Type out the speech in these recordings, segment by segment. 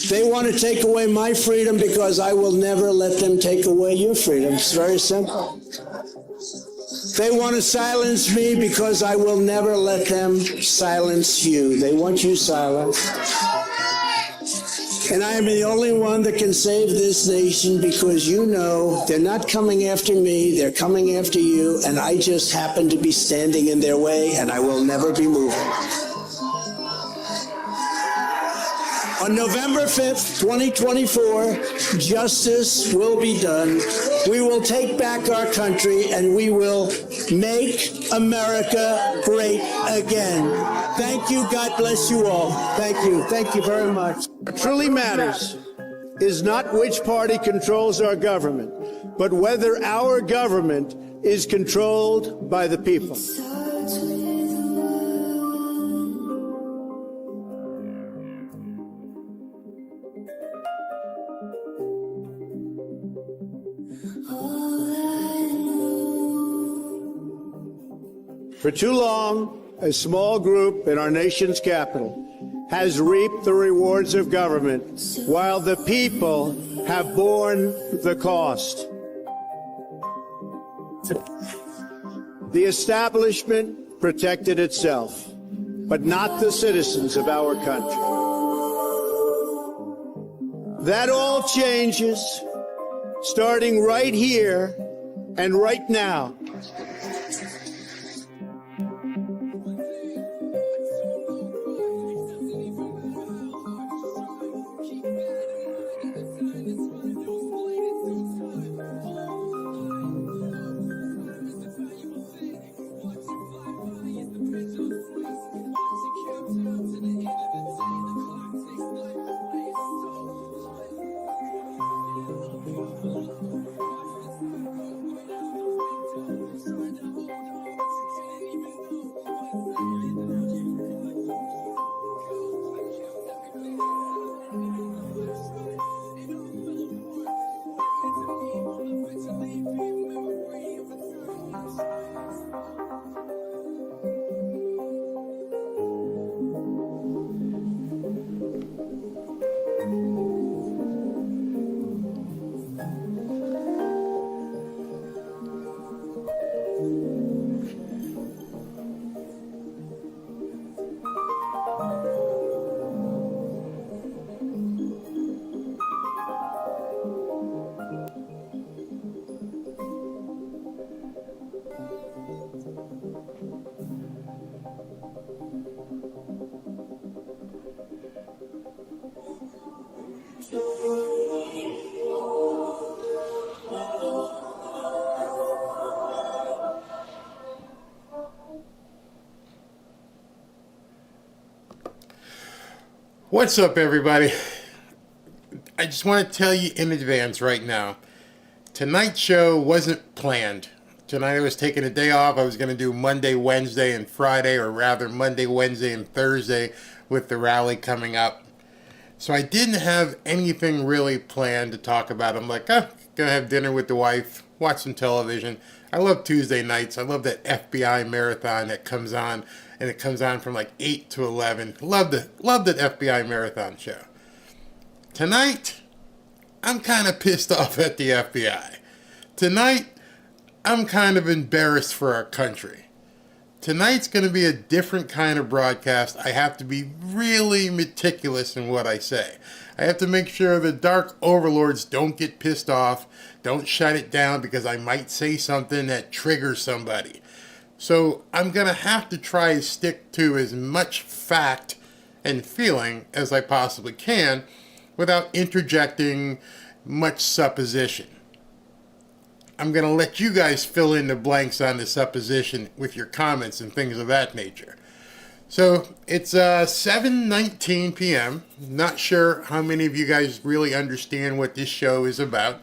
They want to take away my freedom because I will never let them take away your freedom. It's very simple. They want to silence me because I will never let them silence you. They want you silenced. And I am the only one that can save this nation because you know they're not coming after me, they're coming after you, and I just happen to be standing in their way, and I will never be moving. On November 5th, 2024, justice will be done. We will take back our country and we will make America great again. Thank you. God bless you all. Thank you. Thank you very much. What truly matters is not which party controls our government, but whether our government is controlled by the people. For too long, a small group in our nation's capital has reaped the rewards of government while the people have borne the cost. The establishment protected itself, but not the citizens of our country. That all changes starting right here and right now. What's up, everybody? I just want to tell you in advance right now, tonight's show wasn't planned. Tonight I was taking a day off. I was going to do Monday, Wednesday, and Friday, or rather Monday, Wednesday, and Thursday with the rally coming up. So I didn't have anything really planned to talk about. I'm like, gonna have dinner with the wife, watch some television. I love Tuesday nights. I love that FBI marathon that comes on, and it comes on from like 8 to 11. Love that FBI marathon show. Tonight, I'm kind of pissed off at the FBI. Tonight, I'm kind of embarrassed for our country. Tonight's going to be a different kind of broadcast. I have to be really meticulous in what I say. I have to make sure the dark overlords don't get pissed off, don't shut it down because I might say something that triggers somebody. So I'm going to have to try to stick to as much fact and feeling as I possibly can without interjecting much supposition. I'm going to let you guys fill in the blanks on the supposition with your comments and things of that nature. So it's 7:19 p.m. Not sure how many of you guys really understand what this show is about.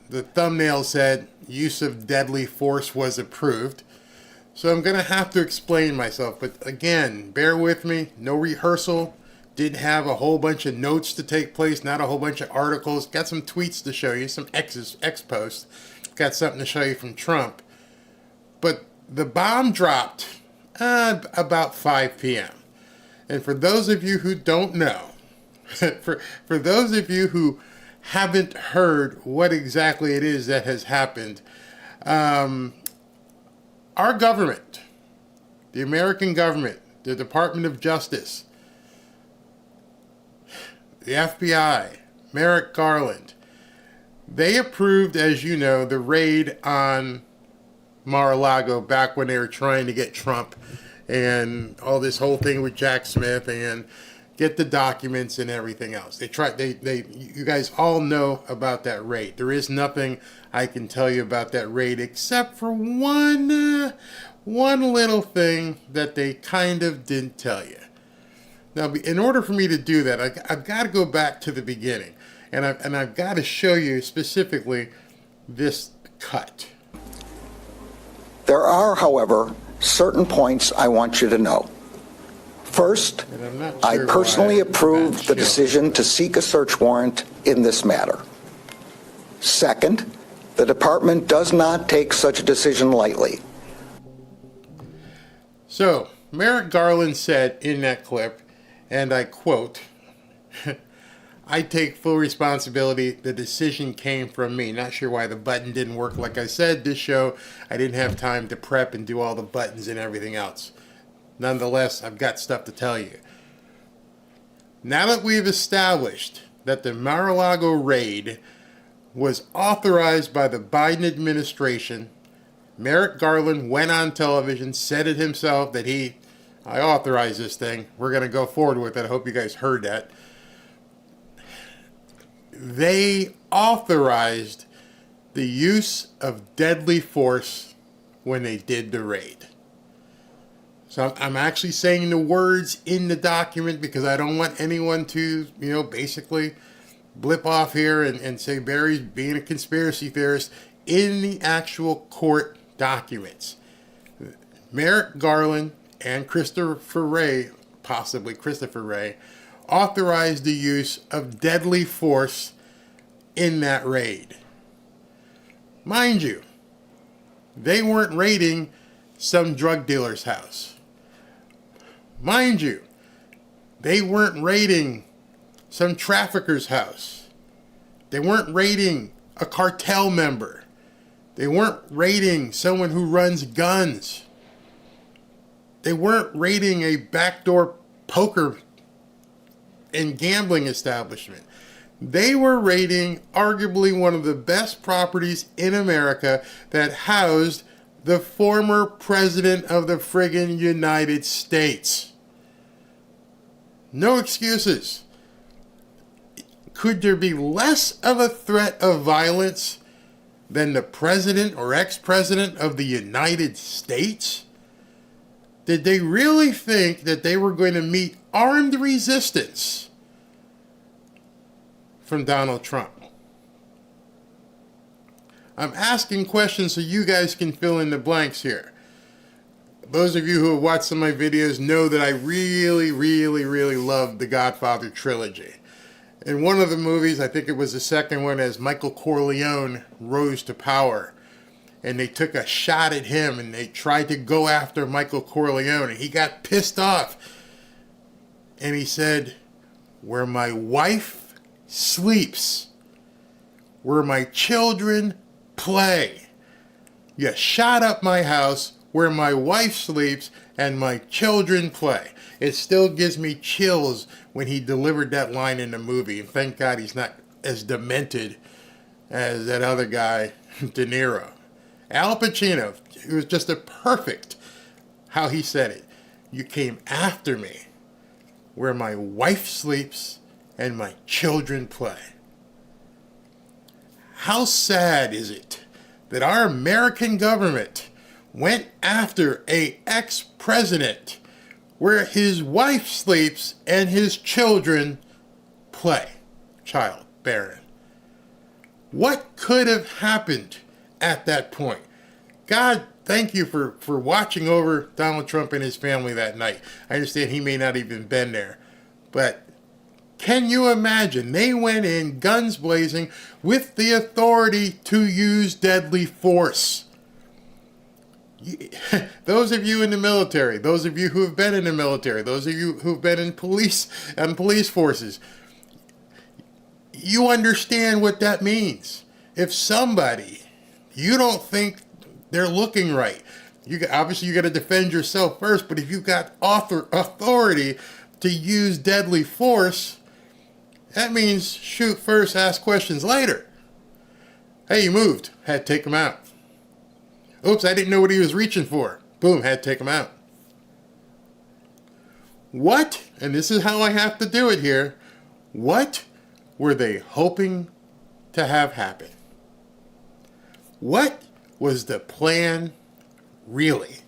The thumbnail said use of deadly force was approved. So I'm going to have to explain myself. But again, bear with me. No rehearsal. Didn't have a whole bunch of notes to take place. Not a whole bunch of articles. Got some tweets to show you. Some X posts. Got something to show you from Trump. But the bomb dropped about 5 p.m. And for those of you who don't know, for those of you who haven't heard what exactly it is that has happened, our government, the American government, the Department of Justice, the FBI, Merrick Garland, they approved, as you know, the raid on Mar-a-Lago back when they were trying to get Trump and all this whole thing with Jack Smith and get the documents and everything else. You guys all know about that raid. There is nothing I can tell you about that raid except for one little thing that they kind of didn't tell you. Now, in order for me to do that, I've got to go back to the beginning, and I've got to show you specifically this cut. There are, however, certain points I want you to know. First, I personally approved the decision to seek a search warrant in this matter. Second, the department does not take such a decision lightly. So, Merrick Garland said in that clip, and I quote, "I take full responsibility. The decision came from me." Not sure why the button didn't work. Like I said, this show, I didn't have time to prep and do all the buttons and everything else. Nonetheless, I've got stuff to tell you. Now that we've established that the Mar-a-Lago raid was authorized by the Biden administration, Merrick Garland went on television, said it himself that I authorized this thing. We're going to go forward with it. I hope you guys heard that. They authorized the use of deadly force when they did the raid. So I'm actually saying the words in the document because I don't want anyone to, basically blip off here and say Barry's being a conspiracy theorist. In the actual court documents, Merrick Garland and Christopher Wray, possibly Christopher Wray, authorized the use of deadly force in that raid. Mind you, they weren't raiding some drug dealer's house. Mind you, they weren't raiding some trafficker's house. They weren't raiding a cartel member. They weren't raiding someone who runs guns. They weren't raiding a backdoor poker and gambling establishment. They were raiding arguably one of the best properties in America that housed the former president of the friggin' United States. No excuses. Could there be less of a threat of violence than the president or ex-president of the United States? Did they really think that they were going to meet armed resistance from Donald Trump? I'm asking questions so you guys can fill in the blanks here. Those of you who have watched some of my videos know that I really, really, really love the Godfather trilogy. In one of the movies, I think it was the second one, as Michael Corleone rose to power, and they took a shot at him and they tried to go after Michael Corleone, and he got pissed off. And he said, "Where my wife sleeps, where my children play. You shot up my house where my wife sleeps and my children play." It still gives me chills when he delivered that line in the movie. And thank God he's not as demented as that other guy, De Niro. Al Pacino, it was just a perfect how he said it. "You came after me where my wife sleeps and my children play." How sad is it that our American government went after an ex-president where his wife sleeps and his children play? Childbearing. What could have happened at that point? God, thank you for watching over Donald Trump and his family that night. I understand he may not even been there, but can you imagine? They went in guns blazing with the authority to use deadly force. Those of you in the military, those of you who have been in the military, those of you who've been in police and police forces, you understand what that means. If somebody, you don't think they're looking right, obviously you got to defend yourself first, but if you've got authority to use deadly force, that means shoot first, ask questions later. Hey, you moved. Had to take him out. Oops, I didn't know what he was reaching for. Boom, had to take him out. What, and this is how I have to do it here, what were they hoping to have happen? What was the plan really?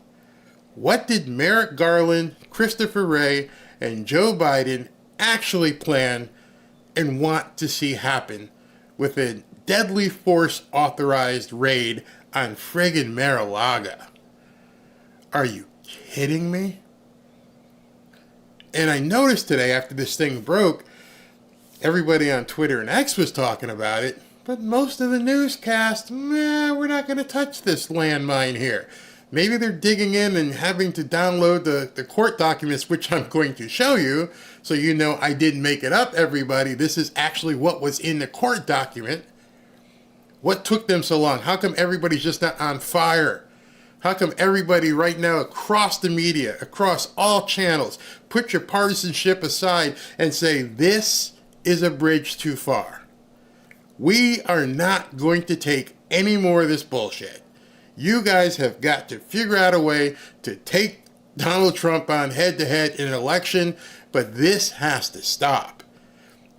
What did Merrick Garland, Christopher Wray, and Joe Biden actually plan and want to see happen with a deadly force authorized raid on friggin' Mar-a-Lago? Are you kidding me? And I noticed today after this thing broke, everybody on Twitter and X was talking about it, but most of the newscasts, we're not going to touch this landmine here. Maybe they're digging in and having to download the court documents, which I'm going to show you, so you know I didn't make it up, everybody. This is actually what was in the court document. What took them so long? How come everybody's just not on fire? How come everybody right now across the media, across all channels, put your partisanship aside and say, this is a bridge too far. We are not going to take any more of this bullshit. You guys have got to figure out a way to take Donald Trump on head-to-head in an election, but this has to stop.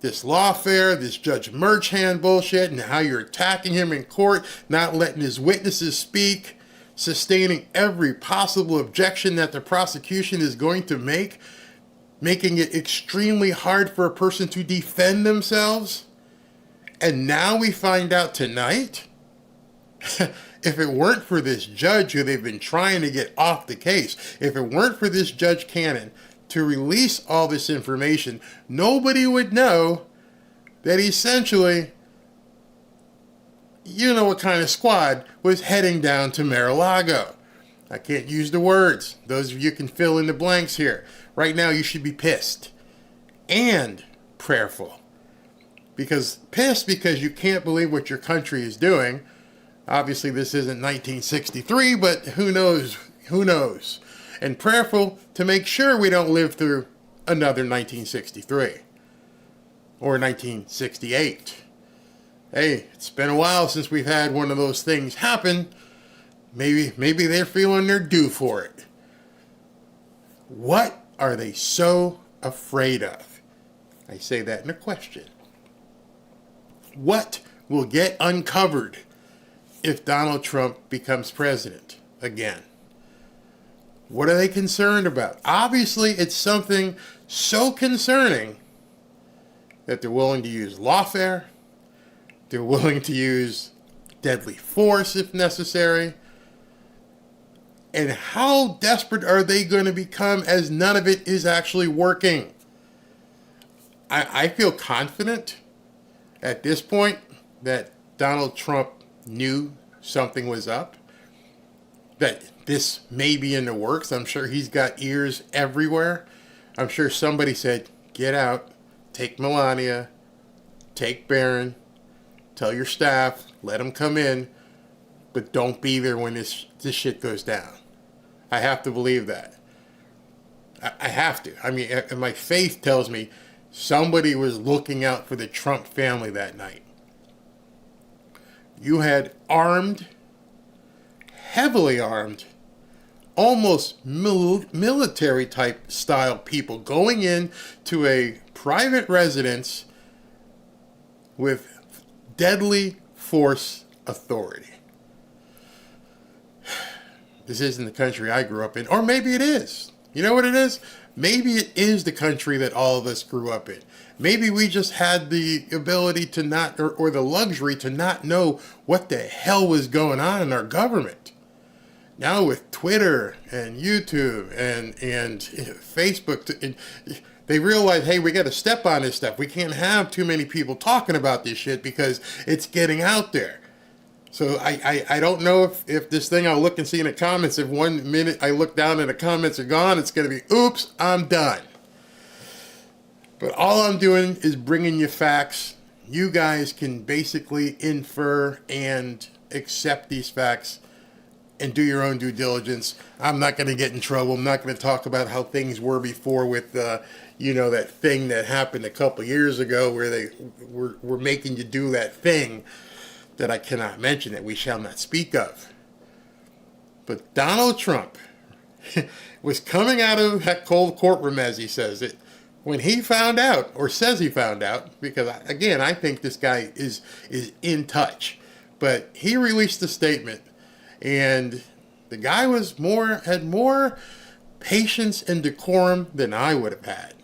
This lawfare, this Judge Merchant bullshit, and how you're attacking him in court, not letting his witnesses speak, sustaining every possible objection that the prosecution is going to make, making it extremely hard for a person to defend themselves. And now we find out tonight, if it weren't for this judge who they've been trying to get off the case, if it weren't for this Judge Cannon to release all this information, nobody would know that essentially, you know what kind of squad was heading down to Mar-a-Lago. I can't use the words. Those of you can fill in the blanks here. Right now you should be pissed and prayerful. Pissed because you can't believe what your country is doing. Obviously this isn't 1963, but who knows? Who knows? And prayerful to make sure we don't live through another 1963 or 1968. Hey, it's been a while since we've had one of those things happen. Maybe they're feeling their due for it. What are they so afraid of? I say that in a question. What will get uncovered if Donald Trump becomes president again? What are they concerned about? Obviously, it's something so concerning that they're willing to use lawfare. They're willing to use deadly force if necessary. And how desperate are they going to become as none of it is actually working? I feel confident at this point that Donald Trump knew something was up, that this may be in the works. I'm sure he's got ears everywhere. I'm sure somebody said, get out, take Melania, take Barron, tell your staff, let them come in, but don't be there when this shit goes down. I have to believe that. I have to. I mean, my faith tells me somebody was looking out for the Trump family that night. You had armed, heavily armed, almost military type style people going in to a private residence with deadly force authority. This isn't the country I grew up in, or maybe it is. You know what it is? Maybe it is the country that all of us grew up in. Maybe we just had the ability to not, or the luxury to not know what the hell was going on in our government. Now with Twitter and YouTube and Facebook, they realize, hey, we got to step on this stuff. We can't have too many people talking about this shit because it's getting out there. So I don't know if this thing, I'll look and see in the comments, if 1 minute I look down and the comments are gone, it's going to be, oops, I'm done. But all I'm doing is bringing you facts. You guys can basically infer and accept these facts and do your own due diligence. I'm not going to get in trouble. I'm not going to talk about how things were before with, that thing that happened a couple years ago where they were making you do that thing that I cannot mention, that we shall not speak of. But Donald Trump was coming out of that cold courtroom, as he says it, when he found out, or says he found out, because, again, I think this guy is in touch. But he released a statement, and the guy had more patience and decorum than I would have had.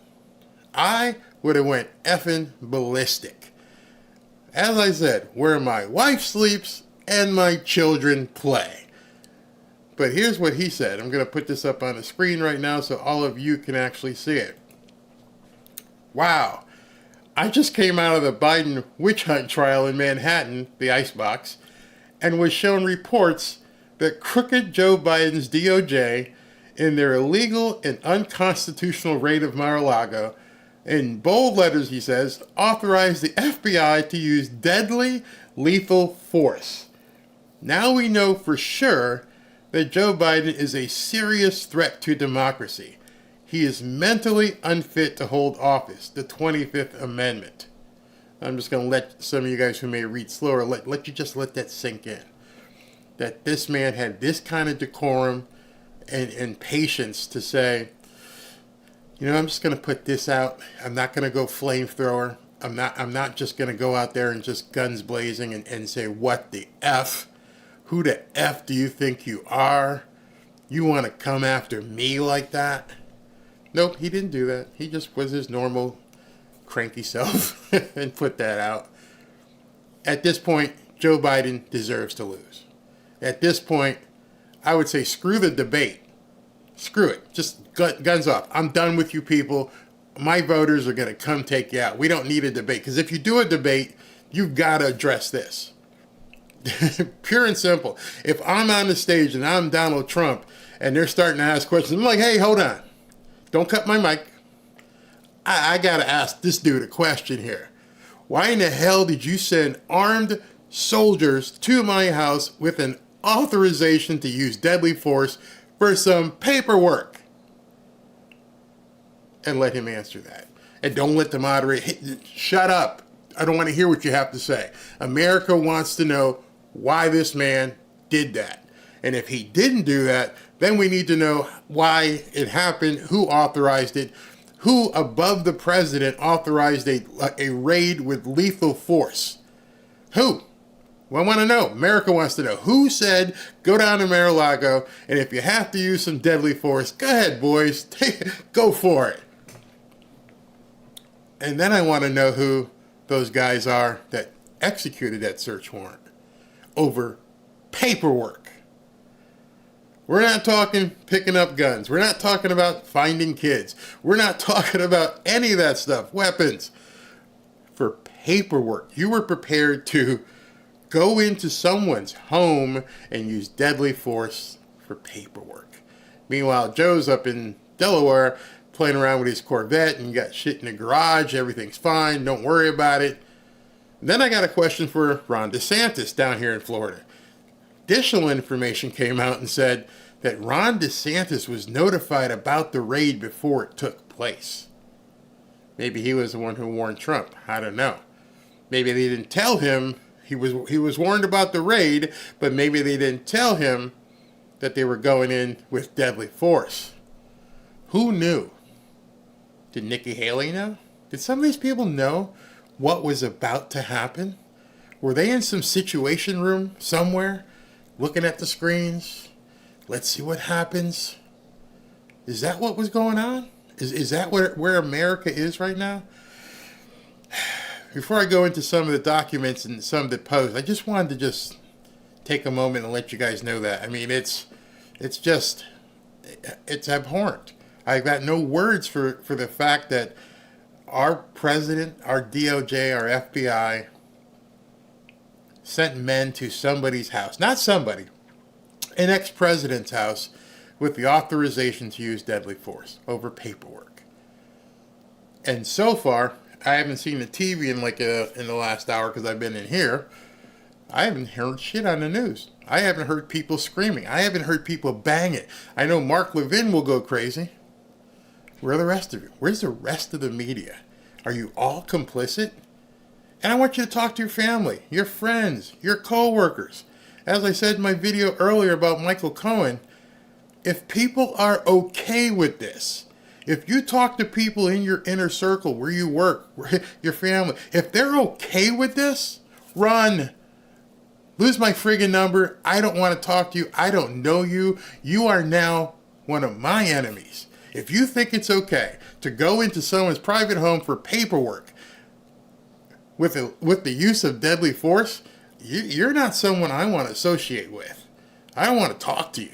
I would have went effing ballistic. As I said, where my wife sleeps and my children play. But here's what he said. I'm going to put this up on the screen right now so all of you can actually see it. Wow. I just came out of the Biden witch hunt trial in Manhattan, the icebox, and was shown reports that crooked Joe Biden's DOJ, in their illegal and unconstitutional raid of Mar-a-Lago, in bold letters, he says, authorized the FBI to use deadly, lethal force. Now we know for sure that Joe Biden is a serious threat to democracy. He is mentally unfit to hold office, the 25th Amendment. I'm just going to let some of you guys who may read slower, let that sink in. That this man had this kind of decorum and patience to say, I'm just going to put this out. I'm not going to go flamethrower. I'm not just going to go out there and just guns blazing and say, what the F? Who the F do you think you are? You want to come after me like that? Nope, he didn't do that. He just was his normal cranky self and put that out. At this point, Joe Biden deserves to lose. At this point, I would say screw the debate. Screw it. Just guns off. I'm done with you people. My voters are going to come take you out. We don't need a debate. Because if you do a debate, you've got to address this. Pure and simple. If I'm on the stage and I'm Donald Trump and they're starting to ask questions, I'm like, hey, hold on. Don't cut my mic. I got to ask this dude a question here. Why in the hell did you send armed soldiers to my house with an authorization to use deadly force for some paperwork? And let him answer that. And don't let the moderator, shut up. I don't want to hear what you have to say. America wants to know why this man did that. And if he didn't do that, then we need to know why it happened, who authorized it, who above the president authorized a raid with lethal force. Who? Well, I want to know. America wants to know. Who said, go down to Mar-a-Lago, and if you have to use some deadly force, go ahead, boys. Go for it. And then I want to know who those guys are that executed that search warrant over paperwork. We're not talking picking up guns. We're not talking about finding kids. We're not talking about any of that stuff. Weapons. For paperwork. You were prepared to go into someone's home and use deadly force for paperwork. Meanwhile, Joe's up in Delaware playing around with his Corvette and got shit in the garage. Everything's fine. Don't worry about it. And then I got a question for Ron DeSantis down here in Florida. Additional information came out and said that Ron DeSantis was notified about the raid before it took place. Maybe he was the one who warned Trump. I don't know. Maybe they didn't tell him he was warned about the raid, but maybe they didn't tell him that they were going in with deadly force. Who knew? Did Nikki Haley know? Did some of these people know what was about to happen? Were they in some situation room somewhere, looking at the screens? Let's see what happens. Is that what was going on? Is that where America is right now? Before I go into some of the documents and some of the posts, I just wanted to just take a moment and let you guys know that. I mean, it's abhorrent. I've got no words for the fact that our president, our DOJ, our FBI sent men to somebody's house, not somebody, an ex-president's house, with the authorization to use deadly force over paperwork. And so far, I haven't seen the TV in the last hour because I've been in here. I haven't heard shit on the news. I haven't heard people screaming. I haven't heard people bang it. I know Mark Levin will go crazy. Where are the rest of you? Where's the rest of the media? Are you all complicit? And I want you to talk to your family, your friends, your co-workers. As I said in my video earlier about Michael Cohen, if people are okay with this, if you talk to people in your inner circle where you work, your family, if they're okay with this, run. Lose my friggin' number. I don't want to talk to you. I don't know you. You are now one of my enemies. If you think it's okay to go into someone's private home for paperwork with the use of deadly force, you're not someone I want to associate with. I don't want to talk to you.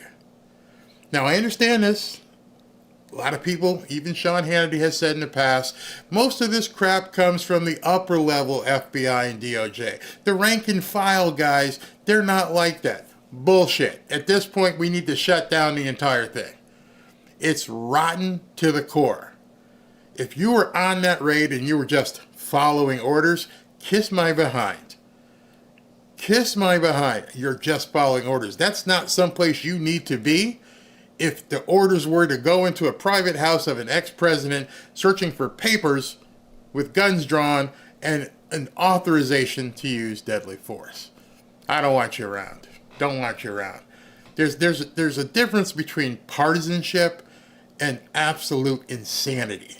Now, I understand this. A lot of people, even Sean Hannity has said in the past, most of this crap comes from the upper level FBI and DOJ. The rank and file guys, they're not like that. Bullshit. At this point, we need to shut down the entire thing. It's rotten to the core. If you were on that raid and you were just following orders, kiss my behind. Kiss my behind. You're just following orders. That's not someplace you need to be. If the orders were to go into a private house of an ex-president searching for papers with guns drawn and an authorization to use deadly force. I don't want you around. Don't want you around. There's a difference between partisanship and absolute insanity.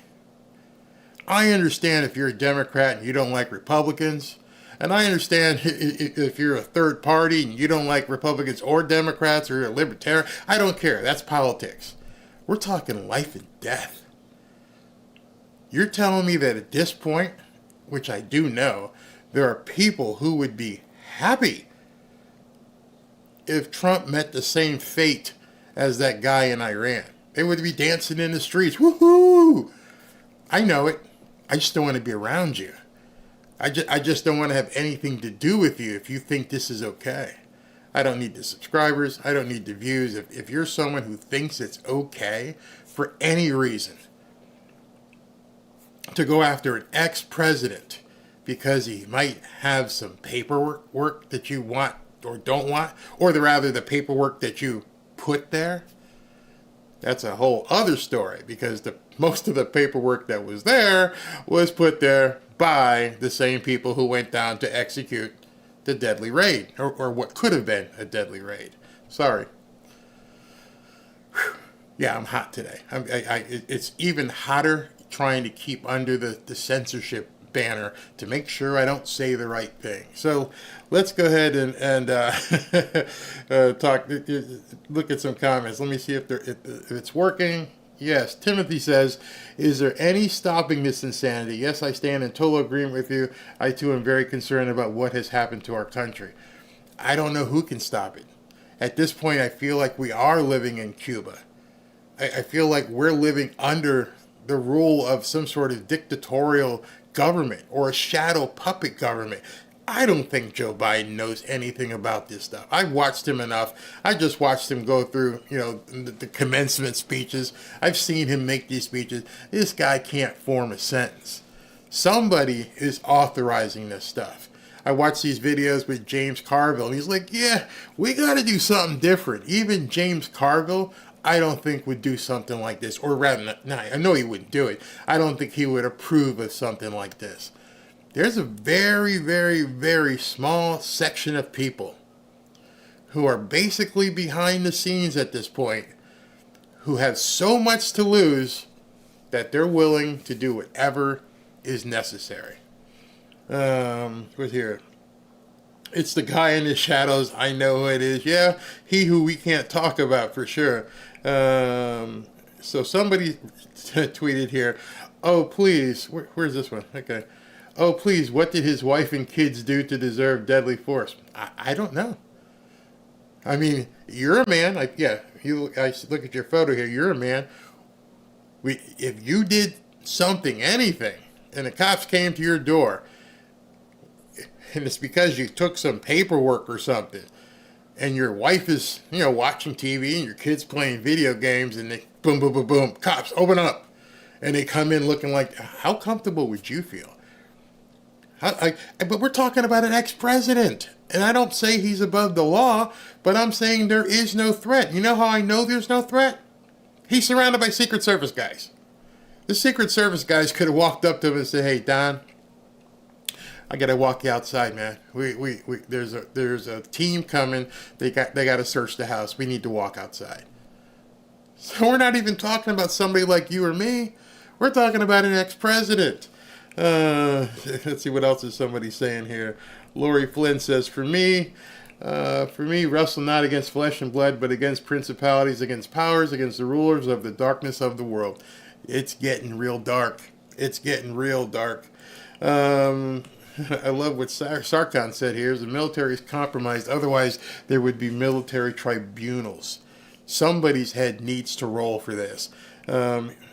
I understand if you're a Democrat and you don't like Republicans. And I understand if you're a third party and you don't like Republicans or Democrats or you're a libertarian. I don't care. That's politics. We're talking life and death. You're telling me that at this point, which I do know, there are people who would be happy if Trump met the same fate as that guy in Iran. They would be dancing in the streets. Woohoo! I know it. I just don't want to be around you. I just don't want to have anything to do with you if you think this is okay. I don't need the subscribers. I don't need the views. If you're someone who thinks it's okay for any reason to go after an ex-president because he might have some paperwork that you want or don't want, or rather the paperwork that you put there, that's a whole other story, because most of the paperwork that was there was put there by the same people who went down to execute the deadly raid, or what could have been a deadly raid. Sorry. Whew. Yeah, I'm hot today. It's even hotter trying to keep under the censorship banner to make sure I don't say the right thing. So let's go ahead and talk. Look at some comments. Let me see if it's working. Yes, Timothy says, is there any stopping this insanity? Yes, I stand in total agreement with you. I too am very concerned about what has happened to our country. I don't know who can stop it. At this point, I feel like we are living in Cuba. I feel like we're living under the rule of some sort of dictatorial government or a shadow puppet government. I don't think Joe Biden knows anything about this stuff. I've watched him enough. I just watched him go through, the commencement speeches. I've seen him make these speeches. This guy can't form a sentence. Somebody is authorizing this stuff. I watched these videos with James Carville, and he's like, yeah, we got to do something different. Even James Carville, I don't think would do something like this. Or rather, I know he wouldn't do it. I don't think he would approve of something like this. There's a very, very, very small section of people who are basically behind the scenes at this point, who have so much to lose that they're willing to do whatever is necessary. What's here? It's the guy in the shadows. I know who it is. Yeah, he who we can't talk about for sure. So somebody tweeted here, oh, please, where's this one? Okay. Oh, please, what did his wife and kids do to deserve deadly force? I don't know. I mean, you're a man. I look at your photo here. You're a man. If you did something, anything, and the cops came to your door, and it's because you took some paperwork or something, and your wife is, watching TV and your kid's playing video games, and they boom, boom, boom, boom, cops, open up. And they come in looking like, how comfortable would you feel? But we're talking about an ex-president. And I don't say he's above the law, but I'm saying there is no threat. You know how I know there's no threat? He's surrounded by Secret Service guys. The Secret Service guys could have walked up to him and said, hey, Don, I got to walk you outside, man. There's a team coming. They got to search the house. We need to walk outside. So we're not even talking about somebody like you or me. We're talking about an ex-president. Let's see what else is somebody saying here. Lori Flynn says, for me, wrestle not against flesh and blood, but against principalities, against powers, against the rulers of the darkness of the world. It's getting real dark. It's getting real dark. I love what Sarkhan said here. The military is compromised. Otherwise, there would be military tribunals. Somebody's head needs to roll for this.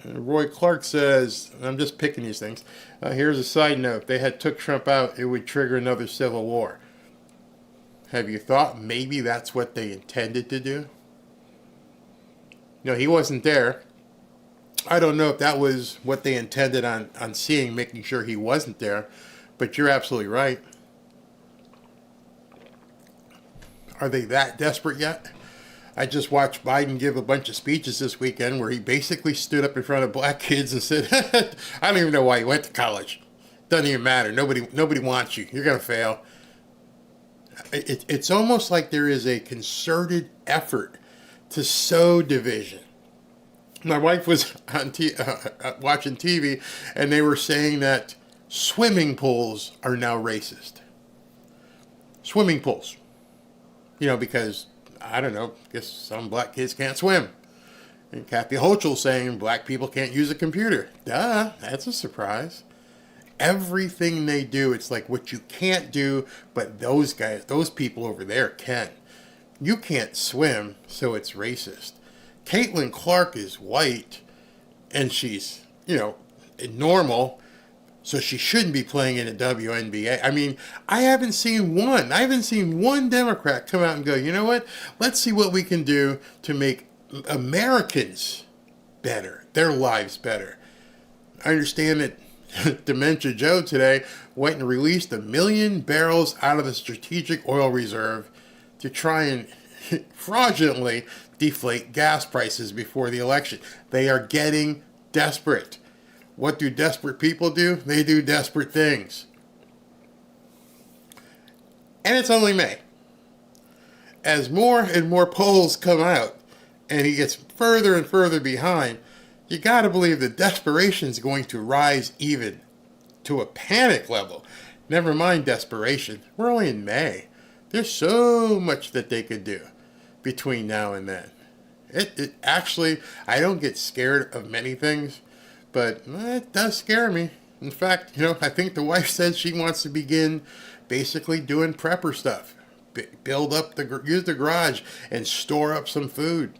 Roy Clark says, I'm just picking these things. Here's a side note. If they had took Trump out, it would trigger another civil war. Have you thought maybe that's what they intended to do? No, he wasn't there. I don't know if that was what they intended on seeing, making sure he wasn't there. But you're absolutely right. Are they that desperate yet? I just watched Biden give a bunch of speeches this weekend where he basically stood up in front of black kids and said, I don't even know why you went to college. Doesn't even matter. Nobody wants you. You're going to fail. It's almost like there is a concerted effort to sow division. My wife was on watching TV, and they were saying that swimming pools are now racist. Swimming pools. Because I don't know, I guess some black kids can't swim. And Kathy Hochul saying black people can't use a computer. Duh, that's a surprise. Everything they do, it's like what you can't do, but those people over there can. You can't swim, so it's racist. Caitlin Clark is white, and she's, normal, so she shouldn't be playing in the WNBA. I mean, I haven't seen one Democrat come out and go, you know what? Let's see what we can do to make Americans better, their lives better. I understand that Dementia Joe today went and released 1 million barrels out of the strategic oil reserve to try and fraudulently deflate gas prices before the election. They are getting desperate. What do desperate people do? They do desperate things. And it's only May. As more and more polls come out, and he gets further and further behind, you got to believe the desperation is going to rise even to a panic level. Never mind desperation. We're only in May. There's so much that they could do between now and then. It actually, I don't get scared of many things, but it does scare me. In fact, I think the wife says she wants to begin basically doing prepper stuff. Use the garage and store up some food.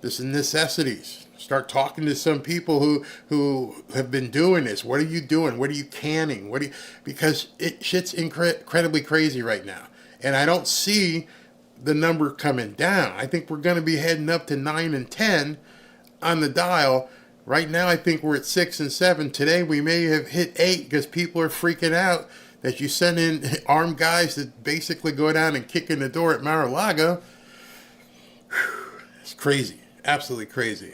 This is necessities. Start talking to some people who have been doing this. What are you doing? What are you canning? Because shit's incredibly crazy right now. And I don't see the number coming down. I think we're going to be heading up to 9 and 10 on the dial. Right now, I think we're at 6 and 7. Today, we may have hit 8 because people are freaking out that you send in armed guys that basically go down and kick in the door at Mar-a-Lago. It's crazy. Absolutely crazy.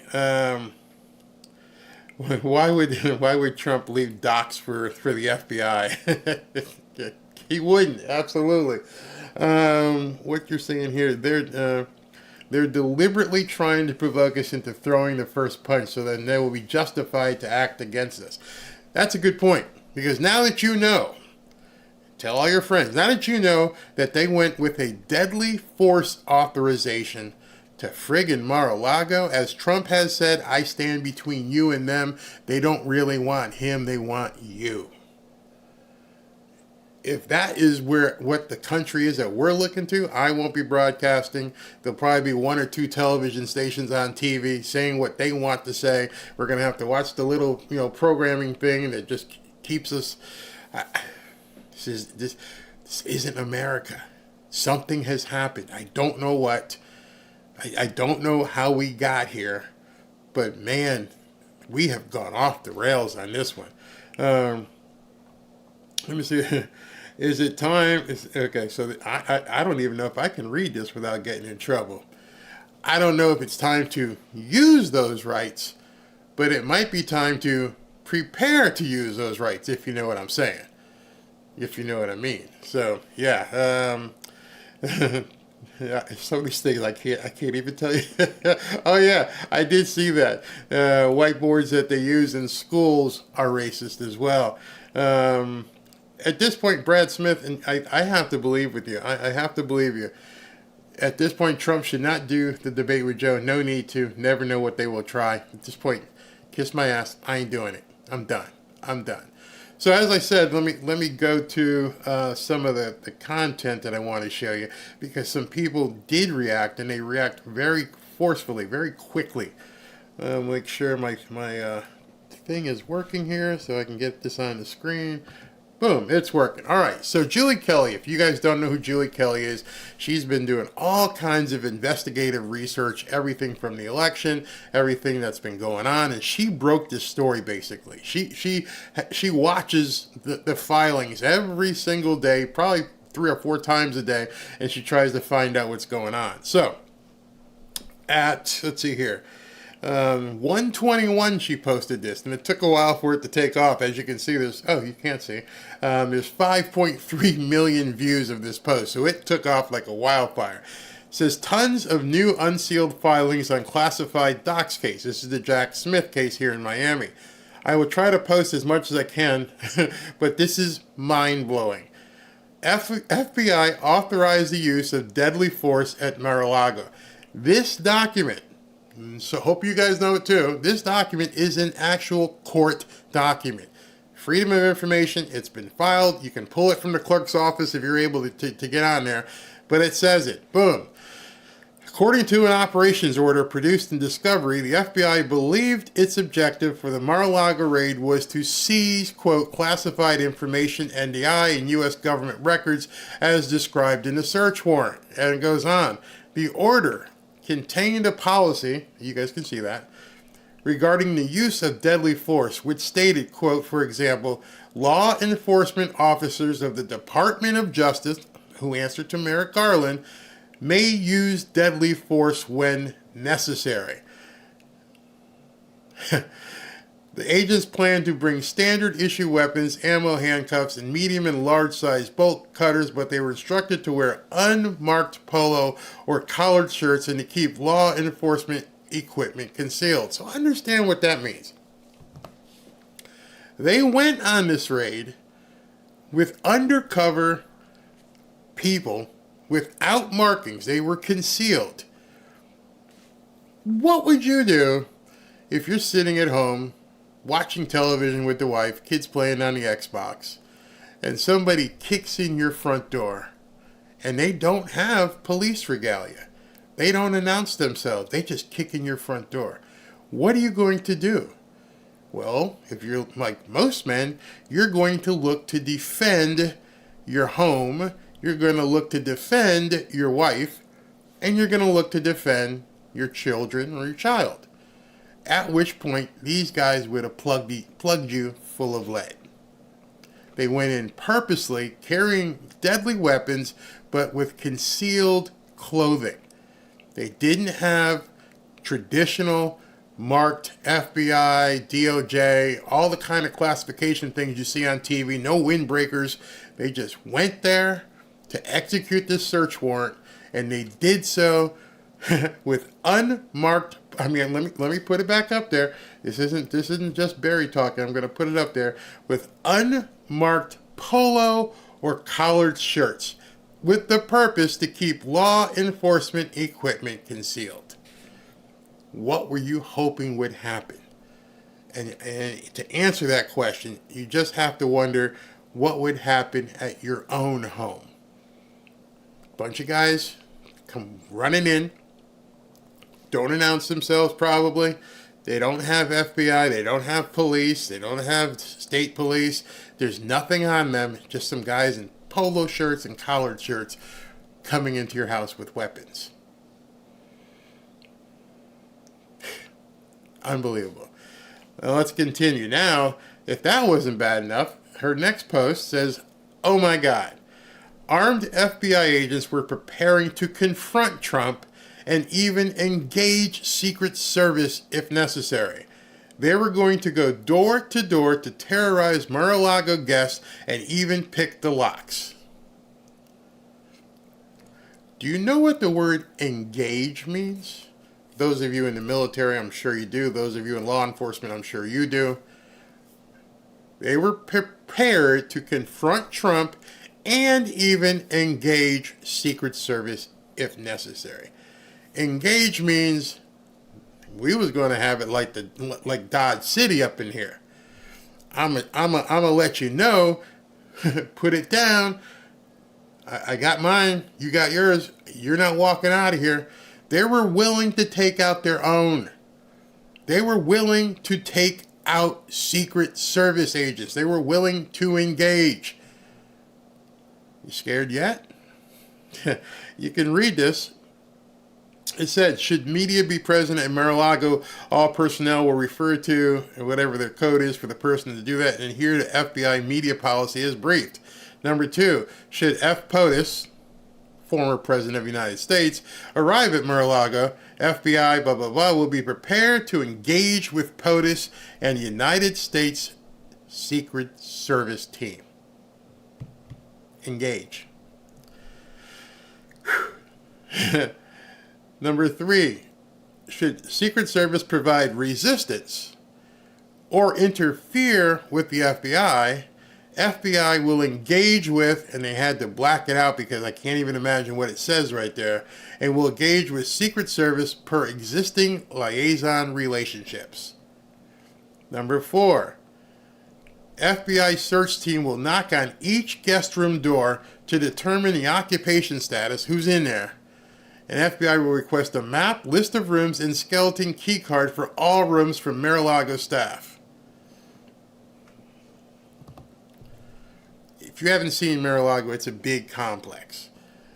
Why would Trump leave docs for the FBI? He wouldn't. Absolutely. What you're saying here, they're deliberately trying to provoke us into throwing the first punch so that they will be justified to act against us. That's a good point, because now that you know, tell all your friends, now that you know that they went with a deadly force authorization to friggin' Mar-a-Lago, as Trump has said, I stand between you and them. They don't really want him, they want you. If that is what the country is that we're looking to, I won't be broadcasting. There'll probably be 1 or 2 television stations on TV saying what they want to say. We're going to have to watch the little, programming thing that just keeps us. This isn't America. Something has happened. I don't know what. I don't know how we got here, but man, we have gone off the rails on this one. Let me see. Is it time? Okay, so I don't even know if I can read this without getting in trouble. I don't know if it's time to use those rights, but it might be time to prepare to use those rights, if you know what I'm saying. If you know what I mean. So, yeah. Yeah, some of these things I can't even tell you. Oh yeah, I did see that. Whiteboards that they use in schools are racist as well. At this point, Brad Smith, and I have to believe with you. I have to believe you. At this point, Trump should not do the debate with Joe. No need to. Never know what they will try. At this point, kiss my ass. I ain't doing it. I'm done. I'm done. So as I said, let me go to some of the content that I want to show you, because some people did react, and they react very forcefully, very quickly. Make sure my thing is working here so I can get this on the screen. Boom, it's working. All right, so Julie Kelly, if you guys don't know who Julie Kelly is, she's been doing all kinds of investigative research, everything from the election, everything that's been going on, and she broke this story basically. She watches the filings every single day, probably 3 or 4 times a day, and she tries to find out what's going on. So, let's see here. 1:21 she posted this, and it took a while for it to take off. As you can see, you can't see. There's 5.3 million views of this post, so it took off like a wildfire. It says tons of new unsealed filings on classified docs case. This is the Jack Smith case here in Miami. I will try to post as much as I can, but this is mind-blowing. FBI authorized the use of deadly force at Mar-a-Lago. This document, so hope you guys know it too, this document is an actual court document. Freedom of information, it's been filed. You can pull it from the clerk's office if you're able to get on there. But it says it. Boom. According to an operations order produced in discovery, the FBI believed its objective for the Mar-a-Lago raid was to seize, quote, classified information, NDI, and U.S. government records as described in the search warrant. And it goes on. The order contained a policy, you guys can see that, regarding the use of deadly force, which stated, quote, for example, law enforcement officers of the Department of Justice, who answer to Merrick Garland, may use deadly force when necessary. The agents plan to bring standard issue weapons, ammo, handcuffs, and medium and large size bolt cutters, but they were instructed to wear unmarked polo or collared shirts and to keep law enforcement equipment concealed. So understand what that means. They went on this raid with undercover people without markings. They were concealed. What would you do if you're sitting at home watching television with the wife, kids playing on the Xbox, and somebody kicks in your front door, and they don't have police regalia? They don't announce themselves. They just kick in your front door. What are you going to do? Well, if you're like most men, you're going to look to defend your home, you're going to look to defend your wife, and you're going to look to defend your children or your child. At which point, these guys would have plugged you full of lead. They went in purposely carrying deadly weapons, but with concealed clothing. They didn't have traditional marked FBI, DOJ, all the kind of classification things you see on TV, no windbreakers. They just went there to execute this search warrant, and they did so with unmarked. I mean, let me put it back up there. This isn't just Barry talking. I'm going to put it up there with unmarked polo or collared shirts, with the purpose to keep law enforcement equipment concealed. What were you hoping would happen? And to answer that question, you just have to wonder what would happen at your own home. Bunch of guys come running in, don't announce themselves probably, They don't have FBI. They don't have police. They don't have state police. There's nothing on them. Just some guys in polo shirts and collared shirts coming into your house with weapons. Unbelievable. Now let's continue. Now, if that wasn't bad enough, her next post says, "Oh my God. Armed FBI agents were preparing to confront Trump and even engage Secret Service if necessary. They were going to go door to door to terrorize Mar-a-Lago guests and even pick the locks." Do you know what the word engage means? Those of you in the military, I'm sure you do. Those of you in law enforcement, I'm sure you do. They were prepared to confront Trump and even engage Secret Service if necessary. Engage means we was going to have it like Dodge City up in here. I'm gonna let you know, put it down. I got mine, you got yours. You're not walking out of here. They were willing to take out their own. They were willing to take out Secret Service agents. They were willing to engage. You scared yet? You can read this. It said, should media be present at Mar-a-Lago, all personnel will refer to whatever their code is for the person to do that, and here the FBI media policy is briefed. Number 2, should F. POTUS, former President of the United States, arrive at Mar-a-Lago, FBI, blah, blah, blah, will be prepared to engage with POTUS and the United States Secret Service team. Engage. Number 3, should Secret Service provide resistance or interfere with the FBI, FBI will engage with, and they had to black it out because I can't even imagine what it says right there, and will engage with Secret Service per existing liaison relationships. Number 4, FBI search team will knock on each guest room door to determine the occupation status, who's in there. And FBI will request a map, list of rooms, and skeleton key card for all rooms from Mar-a-Lago staff. If you haven't seen Mar-a-Lago, it's a big complex.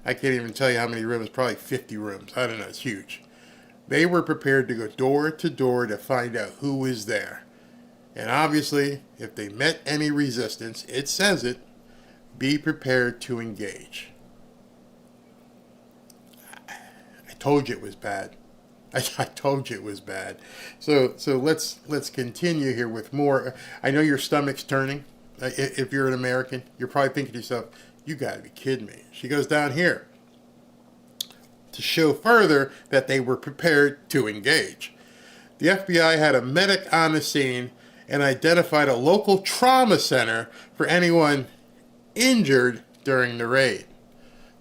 I can't even tell you how many rooms, probably 50 rooms. I don't know, it's huge. They were prepared to go door to door to find out who was there. And obviously, if they met any resistance, it says it, be prepared to engage. I told you it was bad. I told you it was bad. So let's continue here with more. I know your stomach's turning. If you're an American, you're probably thinking to yourself, you got to be kidding me. She goes down here to show further that they were prepared to engage. The FBI had a medic on the scene and identified a local trauma center for anyone injured during the raid.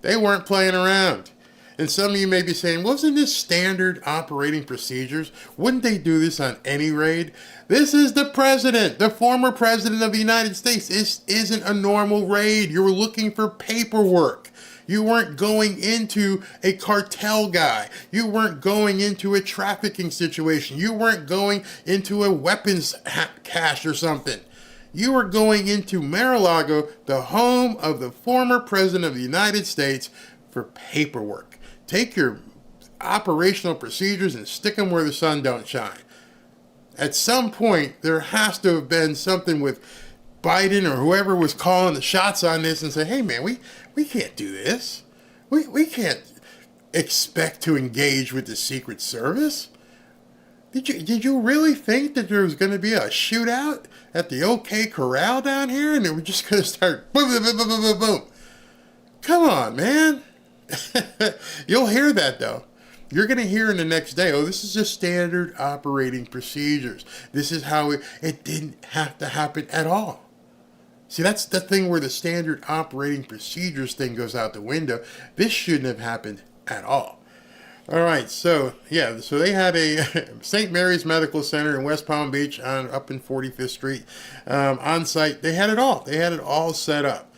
They weren't playing around. And some of you may be saying, wasn't this standard operating procedures? Wouldn't they do this on any raid? This is the president, the former president of the United States. This isn't a normal raid. You were looking for paperwork. You weren't going into a cartel guy. You weren't going into a trafficking situation. You weren't going into a weapons cache or something. You were going into Mar-a-Lago, the home of the former president of the United States, for paperwork. Take your operational procedures and stick them where the sun don't shine. At some point, there has to have been something with Biden or whoever was calling the shots on this and say, hey man, we can't do this. We can't expect to engage with the Secret Service. Did you really think that there was going to be a shootout at the OK Corral down here and they were just going to start boom, boom, boom, boom, boom, boom? Come on, man. You'll hear that though. You're going to hear in the next day, oh, this is just standard operating procedures. This is how it didn't have to happen at all. See, that's the thing where the standard operating procedures thing goes out the window. This shouldn't have happened at all. All right, so they had a St. Mary's Medical Center in West Palm Beach up in 45th Street on site. They had it all. They had it all set up.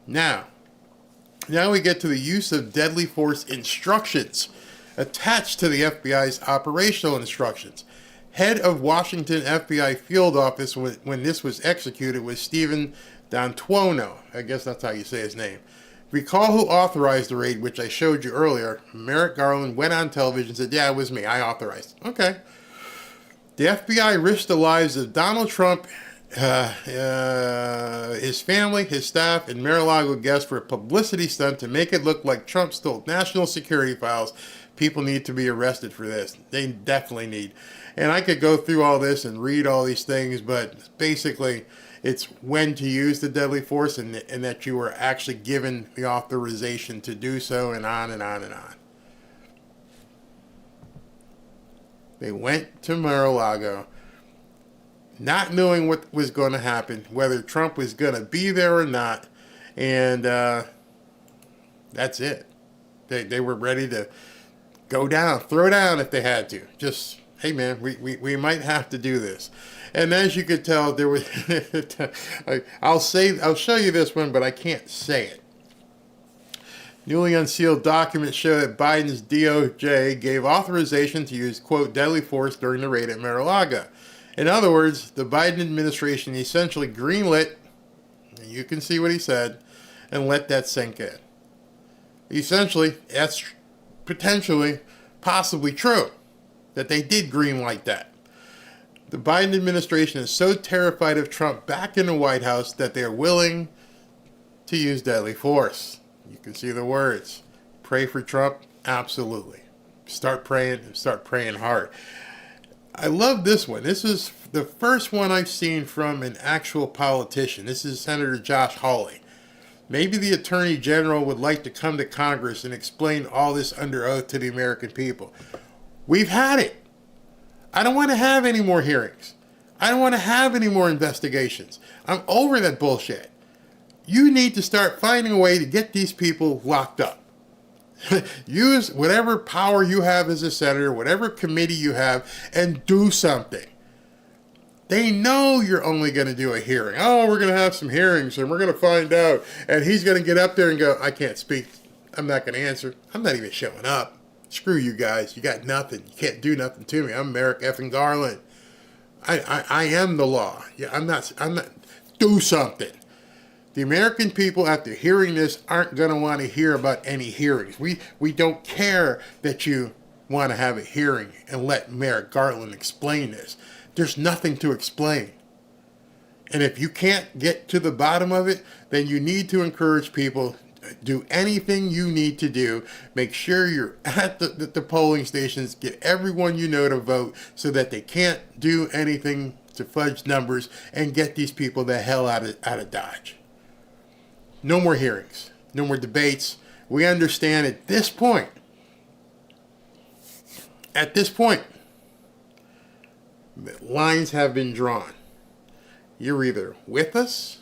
Now we get to the use of deadly force instructions. attached to the FBI's operational instructions. Head of Washington FBI field office when this was executed was Stephen D'Antuono. I guess that's how you say his name. Recall who authorized the raid, which I showed you earlier. Merrick Garland went on television and said, yeah, it was me. I authorized. Okay. The FBI risked the lives of Donald Trump, his family, his staff, and Mar-a-Lago guests for a publicity stunt to make it look like Trump stole national security files. People need to be arrested for this. They definitely need. And I could go through all this and read all these things, but basically it's when to use the deadly force and that you were actually given the authorization to do so, and on and on and on. They went to Mar-a-Lago not knowing what was going to happen, whether Trump was going to be there or not, and that's it. They were ready to go down, throw down if they had to. Just, hey man, we might have to do this. And as you could tell, there was I'll show you this one, but I can't say it. Newly unsealed documents show that Biden's DOJ gave authorization to use, quote, deadly force during the raid at Mar-a-Lago. In other words, the Biden administration essentially greenlit, you can see what he said, and let that sink in. Essentially, that's potentially, possibly true, that they did greenlight that. The Biden administration is so terrified of Trump back in the White House that they're willing to use deadly force. You can see the words. Pray for Trump? Absolutely. Start praying, and start praying hard. I love this one. This is the first one I've seen from an actual politician. This is Senator Josh Hawley. Maybe the Attorney General would like to come to Congress and explain all this under oath to the American people. We've had it. I don't want to have any more hearings. I don't want to have any more investigations. I'm over that bullshit. You need to start finding a way to get these people locked up. Use whatever power you have as a senator, whatever committee you have, and do something. They know you're only going to do a hearing. Oh, we're going to have some hearings and we're going to find out. And he's going to get up there and go, I can't speak. I'm not going to answer. I'm not even showing up. Screw you guys. You got nothing. You can't do nothing to me. I'm Merrick effing Garland. I am the law. Yeah, I'm not. Do something. The American people, after hearing this, aren't going to want to hear about any hearings. We don't care that you want to have a hearing and let Merrick Garland explain this. There's nothing to explain. And if you can't get to the bottom of it, then you need to encourage people, do anything you need to do. Make sure you're at the polling stations. Get everyone you know to vote so that they can't do anything to fudge numbers, and get these people the hell out of Dodge. No more hearings. No more debates. We understand at this point, lines have been drawn. You're either with us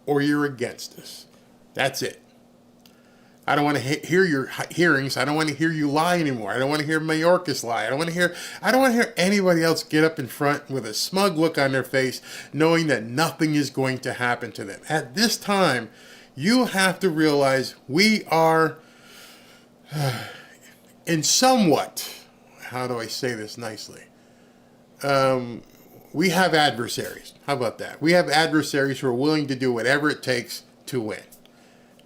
or you're against us. That's it. I don't want to hear your hearings. I don't want to hear you lie anymore. I don't want to hear Mayorkas lie. I don't want to hear anybody else get up in front with a smug look on their face, knowing that nothing is going to happen to them. At this time, you have to realize we are in somewhat, how do I say this nicely? We have adversaries. How about that? We have adversaries who are willing to do whatever it takes to win.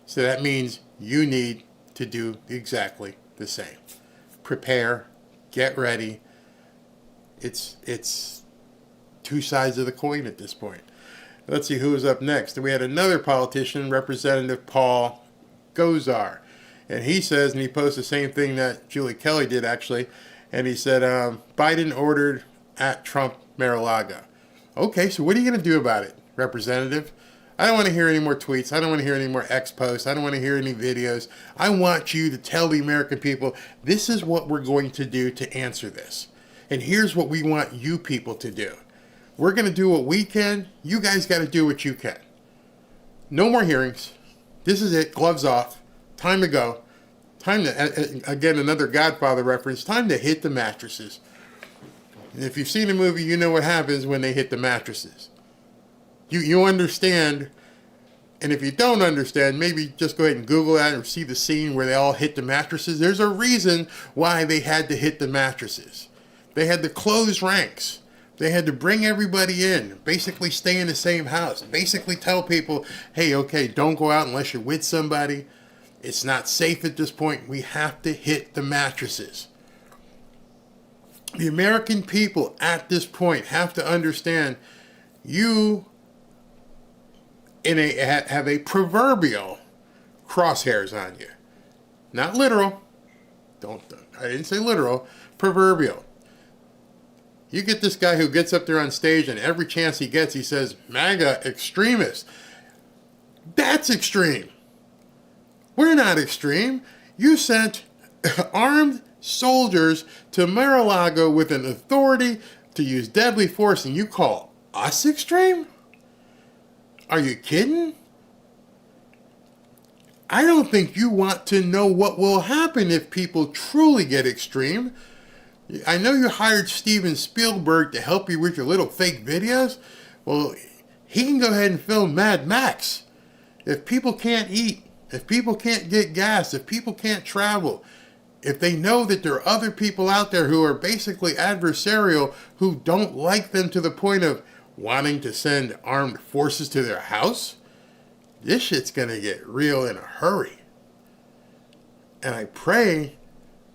So that means you need to do exactly the same. Prepare, get ready. It's two sides of the coin at this point. Let's see who is up next. We had another politician, Representative Paul Gosar. And he says, and he posed the same thing that Julie Kelly did actually, and he said, Biden ordered at Trump Mar-a-Lago. Okay, so what are you going to do about it, Representative? I don't want to hear any more tweets. I don't want to hear any more X posts. I don't want to hear any videos. I want you to tell the American people, this is what we're going to do to answer this. And here's what we want you people to do. We're going to do what we can. You guys got to do what you can. No more hearings. This is it. Gloves off. Time to go. Time to, again, another Godfather reference, time to hit the mattresses. And if you've seen the movie, you know what happens when they hit the mattresses. You understand And if you don't understand, maybe just go ahead and Google that and see the scene where they all hit the mattresses. There's a reason why they had to hit the mattresses. They had to close ranks. They had to bring everybody in, basically stay in the same house, basically tell people, hey, okay, don't go out unless you're with somebody. It's not safe at this point. We have to hit the mattresses. The American people at this point have to understand you have a proverbial crosshairs on you. Not literal. I didn't say literal. Proverbial. You get this guy who gets up there on stage and every chance he gets, he says, MAGA extremist. That's extreme. We're not extreme. You sent armed soldiers to Mar-a-Lago with an authority to use deadly force, and you call us extreme? Are you kidding? I don't think you want to know what will happen if people truly get extreme. I know you hired Steven Spielberg to help you with your little fake videos. Well, he can go ahead and film Mad Max. If people can't eat, if people can't get gas, if people can't travel, if they know that there are other people out there who are basically adversarial, who don't like them to the point of wanting to send armed forces to their house, this shit's going to get real in a hurry. And I pray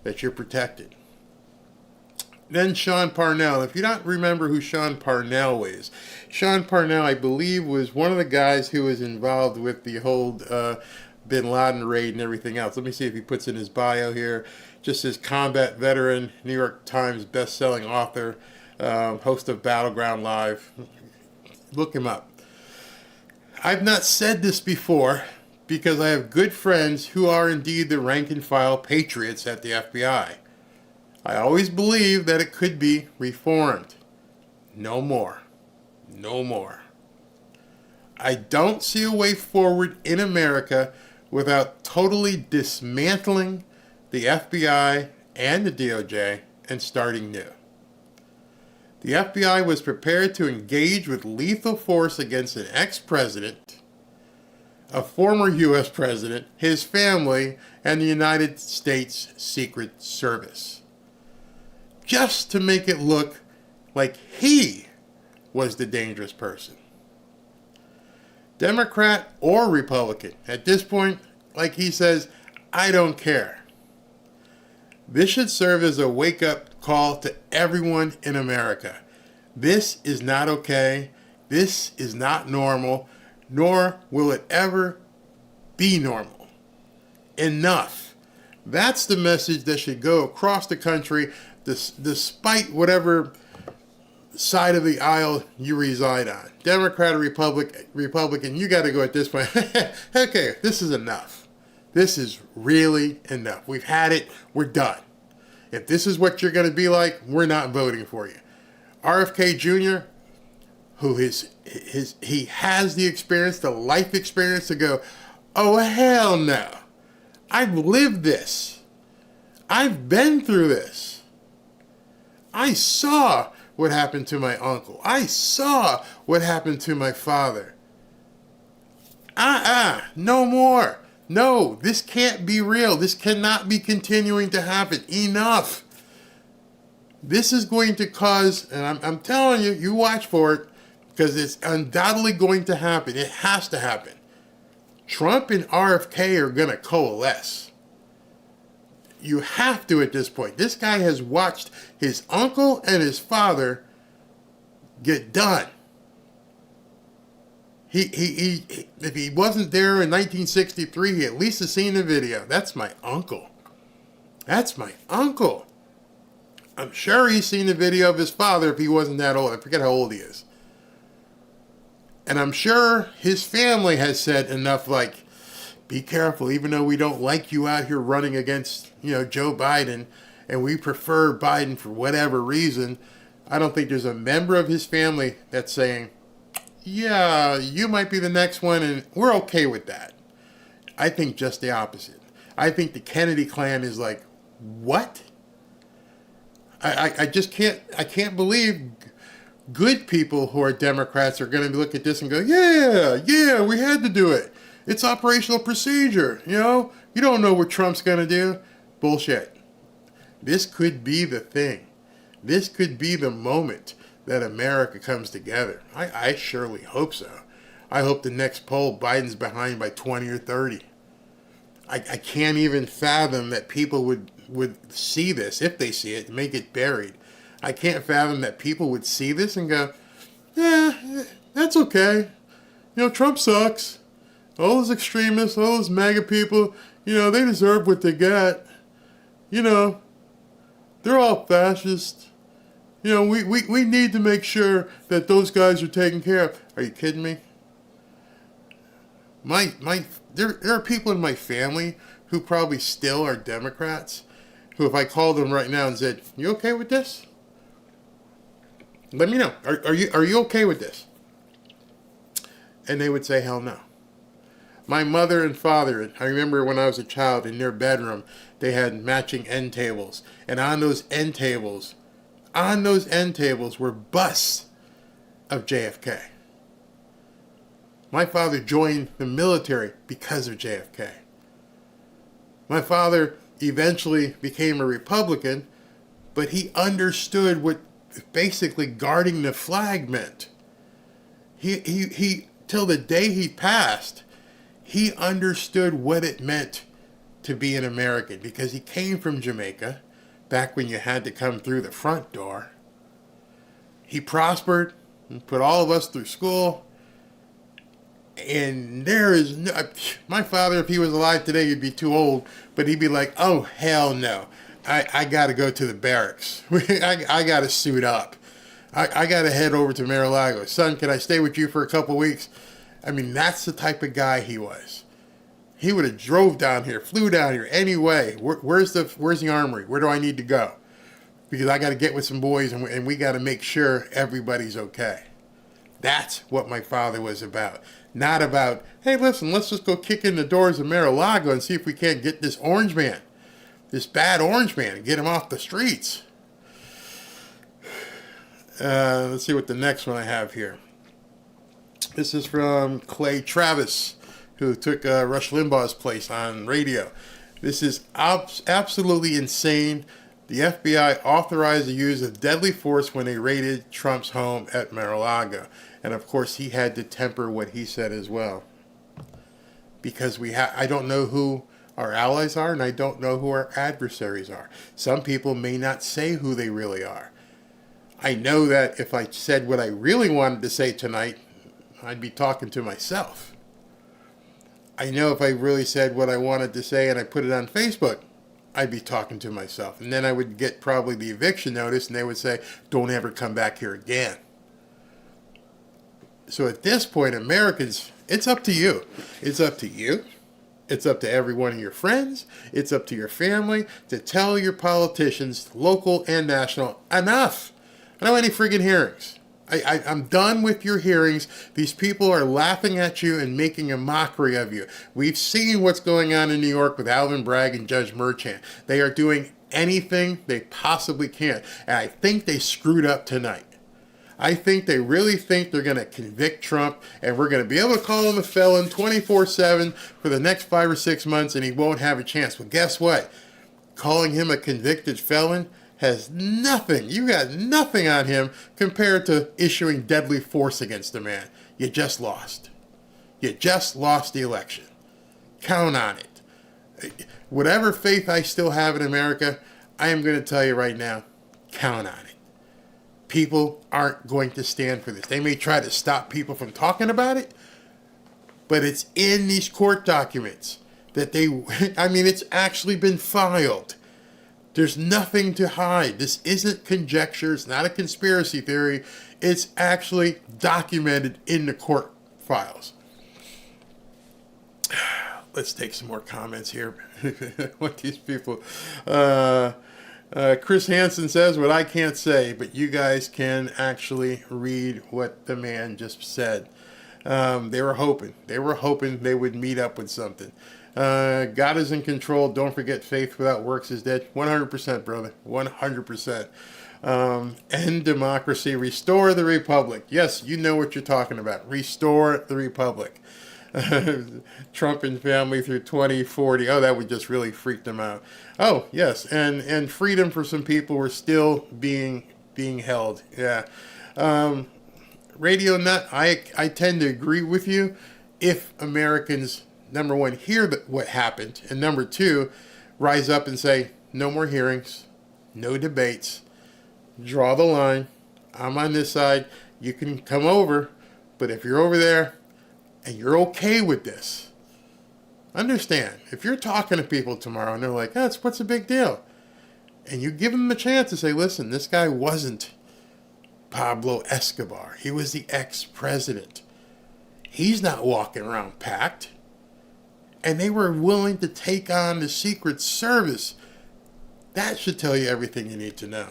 that you're protected. Then Sean Parnell. If you don't remember who Sean Parnell is, Sean Parnell, I believe, was one of the guys who was involved with the whole Bin Laden raid and everything else. Let me see if he puts in his bio here. Just his combat veteran, New York Times best-selling author, host of Battleground Live. Look him up. I've not said this before because I have good friends who are indeed the rank-and-file patriots at the FBI. I always believe that it could be reformed. No more. No more. I don't see a way forward in America without totally dismantling the FBI and the DOJ and starting new. The FBI was prepared to engage with lethal force against an ex-president, a former U.S. president, his family, and the United States Secret Service, just to make it look like he was the dangerous person. Democrat or Republican, at this point, like he says, I don't care. This should serve as a wake-up call to everyone in America. This is not okay. This is not normal, nor will it ever be normal. Enough. That's the message that should go across the country, despite whatever side of the aisle you reside on. Democrat or Republican, you got to go at this point. Okay, this is enough. This is really enough. We've had it. We're done. If this is what you're going to be like, we're not voting for you. RFK Jr., who he has the experience, the life experience to go, oh, hell no. I've lived this. I've been through this. I saw what happened to my uncle. I saw what happened to my father. No more. No, this can't be real. This cannot be continuing to happen. Enough. This is going to cause, and I'm telling you, you watch for it, because it's undoubtedly going to happen. It has to happen. Trump and RFK are going to coalesce. You have to at this point. This guy has watched his uncle and his father get done. If he wasn't there in 1963, he at least has seen the video. That's my uncle. That's my uncle. I'm sure he's seen the video of his father if he wasn't that old. I forget how old he is. And I'm sure his family has said enough like, be careful, even though we don't like you out here running against, Joe Biden, and we prefer Biden for whatever reason. I don't think there's a member of his family that's saying, yeah, you might be the next one, and we're okay with that. I think just the opposite. I think the Kennedy clan is like, what? I just can't believe good people who are Democrats are going to look at this and go, yeah, we had to do it. It's operational procedure. You don't know what Trump's going to do. Bullshit. This could be the thing. This could be the moment that America comes together. I surely hope so. I hope the next poll, Biden's behind by 20 or 30. I can't even fathom that people would see this, if they see it, make it buried. I can't fathom that people would see this and go, that's okay. Trump sucks. All those extremists, all those MAGA people, they deserve what they got. They're all fascists. We need to make sure that those guys are taken care of. Are you kidding me? There are people in my family who probably still are Democrats, who if I called them right now and said, "You okay with this? Let me know. Are you okay with this?" And they would say, "Hell no." My mother and father, I remember when I was a child, in their bedroom, they had matching end tables, and on those end tables were busts of JFK. My father joined the military because of JFK. My father eventually became a Republican, but he understood what basically guarding the flag meant. He till the day he passed, he understood what it meant to be an American, because he came from Jamaica, back when you had to come through the front door. He prospered and put all of us through school. And there is no, my father, if he was alive today, he'd be too old, but he'd be like, "Oh, hell no. I got to go to the barracks. I got to suit up. I got to head over to Mar-a-Lago. Son, can I stay with you for a couple weeks?" I mean, that's the type of guy he was. He would have drove down here, flew down here anyway. Where's the armory? Where do I need to go? Because I got to get with some boys, and we got to make sure everybody's okay. That's what my father was about. Not about, hey, listen, let's just go kick in the doors of Mar-a-Lago and see if we can't get this orange man, this bad orange man, and get him off the streets. Let's see what the next one I have here. This is from Clay Travis, who took Rush Limbaugh's place on radio. This is absolutely insane. The FBI authorized the use of deadly force when they raided Trump's home at Mar-a-Lago. And of course, he had to temper what he said as well. Because I don't know who our allies are, and I don't know who our adversaries are. Some people may not say who they really are. I know that if I said what I really wanted to say tonight, I'd be talking to myself. I know if I really said what I wanted to say and I put it on Facebook, I'd be talking to myself. And then I would get probably the eviction notice, and they would say, "Don't ever come back here again." So at this point, Americans, it's up to you. It's up to you. It's up to every one of your friends. It's up to your family to tell your politicians, local and national, enough. I don't want any friggin' hearings. I'm done with your hearings. These people are laughing at you and making a mockery of you. We've seen what's going on in New York with Alvin Bragg and Judge Merchant. They are doing anything they possibly can. And I think they screwed up tonight. I think they really think they're going to convict Trump, and we're going to be able to call him a felon 24/7 for the next 5 or 6 months, and he won't have a chance. Well, guess what? Calling him a convicted felon has nothing. You got nothing on him compared to issuing deadly force against the man. You just lost. You just lost the election. Count on it. Whatever faith I still have in America, I am going to tell you right now, count on it. People aren't going to stand for this. They may try to stop people from talking about it, but it's in these court documents that it's actually been filed. There's nothing to hide. This isn't conjecture. It's not a conspiracy theory. It's actually documented in the court files. Let's take some more comments here. What these people... Chris Hansen says what I can't say, but you guys can actually read what the man just said. They were hoping they would meet up with something. God is in control. Don't forget, faith without works is dead. 100%, brother. 100%. End democracy, restore the republic. Yes, you know what you're talking about. Restore the republic. Trump and family through 2040. Oh, that would just really freak them out. Oh, yes, and freedom for some people were still being held. Yeah. Radio Nut, I tend to agree with you if Americans, number one, hear what happened, and number two, rise up and say, no more hearings, no debates, draw the line. I'm on this side. You can come over, but if you're over there and you're okay with this, understand, if you're talking to people tomorrow and they're like, what's the big deal? And you give them a chance to say, listen, this guy wasn't Pablo Escobar. He was the ex-president. He's not walking around packed. And they were willing to take on the Secret Service. That should tell you everything you need to know.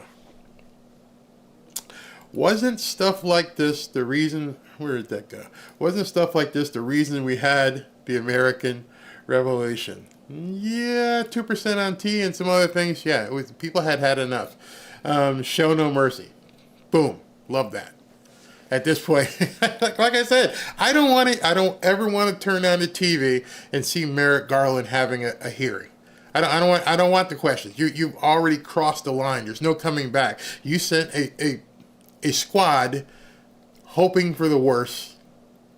Wasn't stuff like this the reason... Where did that go? Wasn't stuff like this the reason we had the American Revolution? Yeah, 2% on tea and some other things. Yeah, people had enough. Show no mercy. Boom. Love that. At this point, like I said, I don't ever want to turn on the TV and see Merrick Garland having a hearing. I don't want the questions. You've already crossed the line. There's no coming back. You sent a squad hoping for the worst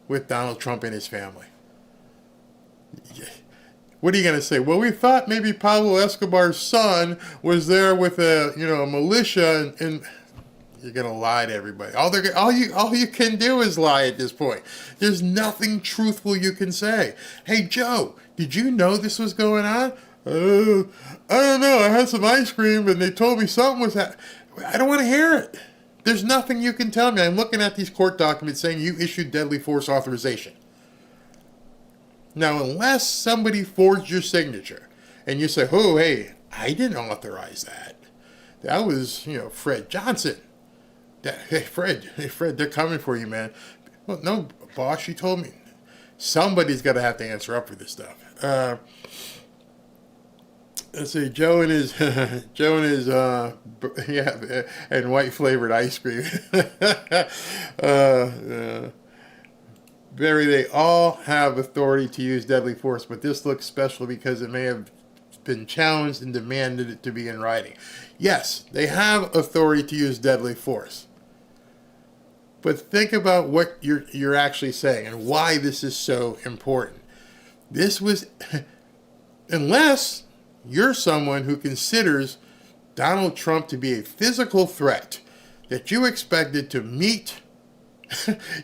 with Donald Trump and his family. What are you going to say? Well, we thought maybe Pablo Escobar's son was there with a militia, and you're going to lie to everybody. All you can do is lie at this point. There's nothing truthful you can say. Hey, Joe, did you know this was going on? I don't know. I had some ice cream and they told me something was happening. I don't want to hear it. There's nothing you can tell me. I'm looking at these court documents saying you issued deadly force authorization. Now, unless somebody forged your signature and you say, oh, hey, I didn't authorize that. That was, Fred Johnson. Hey, Fred, they're coming for you, man. Well, no, boss, you told me. Somebody's got to have to answer up for this stuff. Let's see, Joe and his and white flavored ice cream. Barry, they all have authority to use deadly force, but this looks special because it may have been challenged and demanded it to be in writing. Yes, they have authority to use deadly force. But think about what you're actually saying and why this is so important. This was, unless you're someone who considers Donald Trump to be a physical threat that you expected to meet,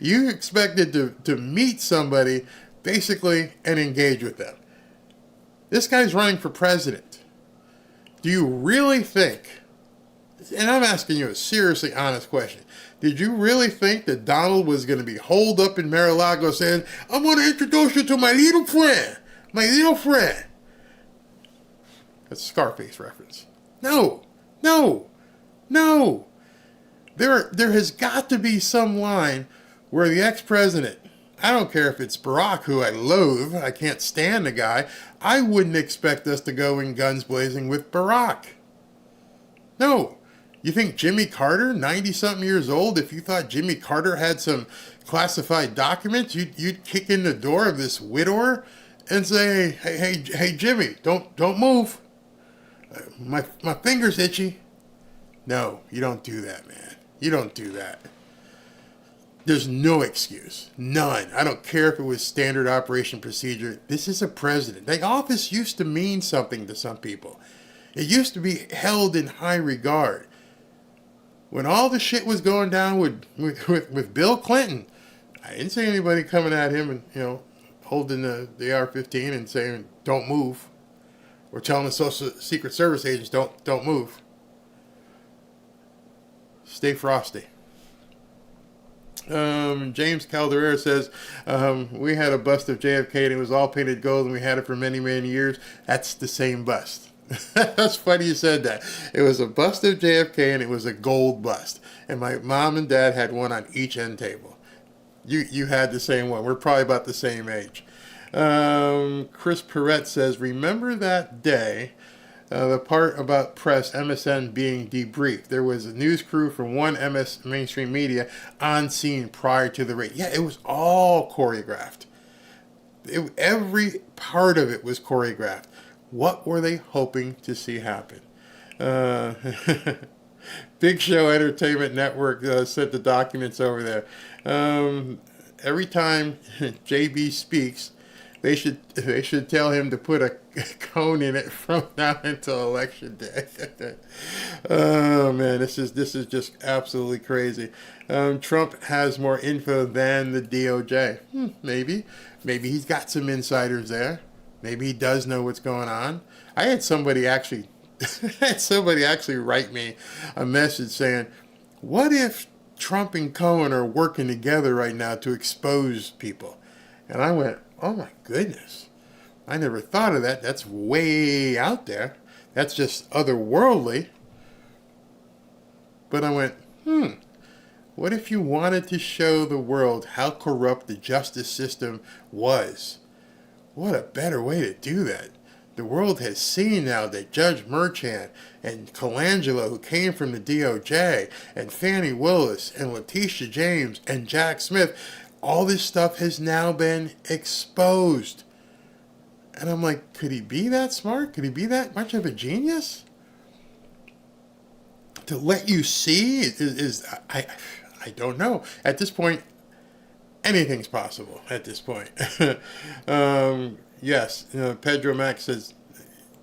you expected to meet somebody basically and engage with them. This guy's running for president. Do you really think, and I'm asking you a seriously honest question, did you really think that Donald was going to be holed up in Mar-a-Lago saying, I'm going to introduce you to my little friend, That's a Scarface reference. No. There has got to be some line where the ex-president, I don't care if it's Barack, who I loathe, I can't stand the guy, I wouldn't expect us to go in guns blazing with Barack. No. You think Jimmy Carter, 90-something years old, if you thought Jimmy Carter had some classified documents, you'd kick in the door of this widower and say, hey, Jimmy, don't move. My finger's itchy. No, you don't do that, man. You don't do that. There's no excuse. None. I don't care if it was standard operation procedure. This is a president. The office used to mean something to some people. It used to be held in high regard. When all the shit was going down with Bill Clinton, I didn't see anybody coming at him and, holding the AR-15 and saying, don't move. Or telling the Secret Service agents, don't move. Stay frosty. James Calderera says, we had a bust of JFK and it was all painted gold and we had it for many, many years. That's the same bust. That's funny you said that. It was a bust of JFK and it was a gold bust. And my mom and dad had one on each end table. You had the same one. We're probably about the same age. Chris Perrette says, remember that day The part about press, MSN being debriefed. There was a news crew from one mainstream media on scene prior to the raid. Yeah, it was all choreographed. Every part of it was choreographed. What were they hoping to see happen? Big Show Entertainment Network sent the documents over there. Every time JB speaks, they should tell him to put a cone in it from now until election day. Oh man, this is just absolutely crazy. Trump has more info than the DOJ. Maybe he's got some insiders there. Maybe he does know what's going on. I had somebody actually write me a message saying, "What if Trump and Cohen are working together right now to expose people?" And I went, "Oh my goodness, I never thought of that. That's way out there. That's just otherworldly." But I went, what if you wanted to show the world how corrupt the justice system was? What a better way to do that. The world has seen now that Judge Merchant and Colangelo, who came from the DOJ, and Fani Willis and Letitia James and Jack Smith, all this stuff has now been exposed. And I'm like, could he be that smart? Could he be that much of a genius? To let you see I don't know. At this point, anything's possible at this point. Yes, Pedro Max says,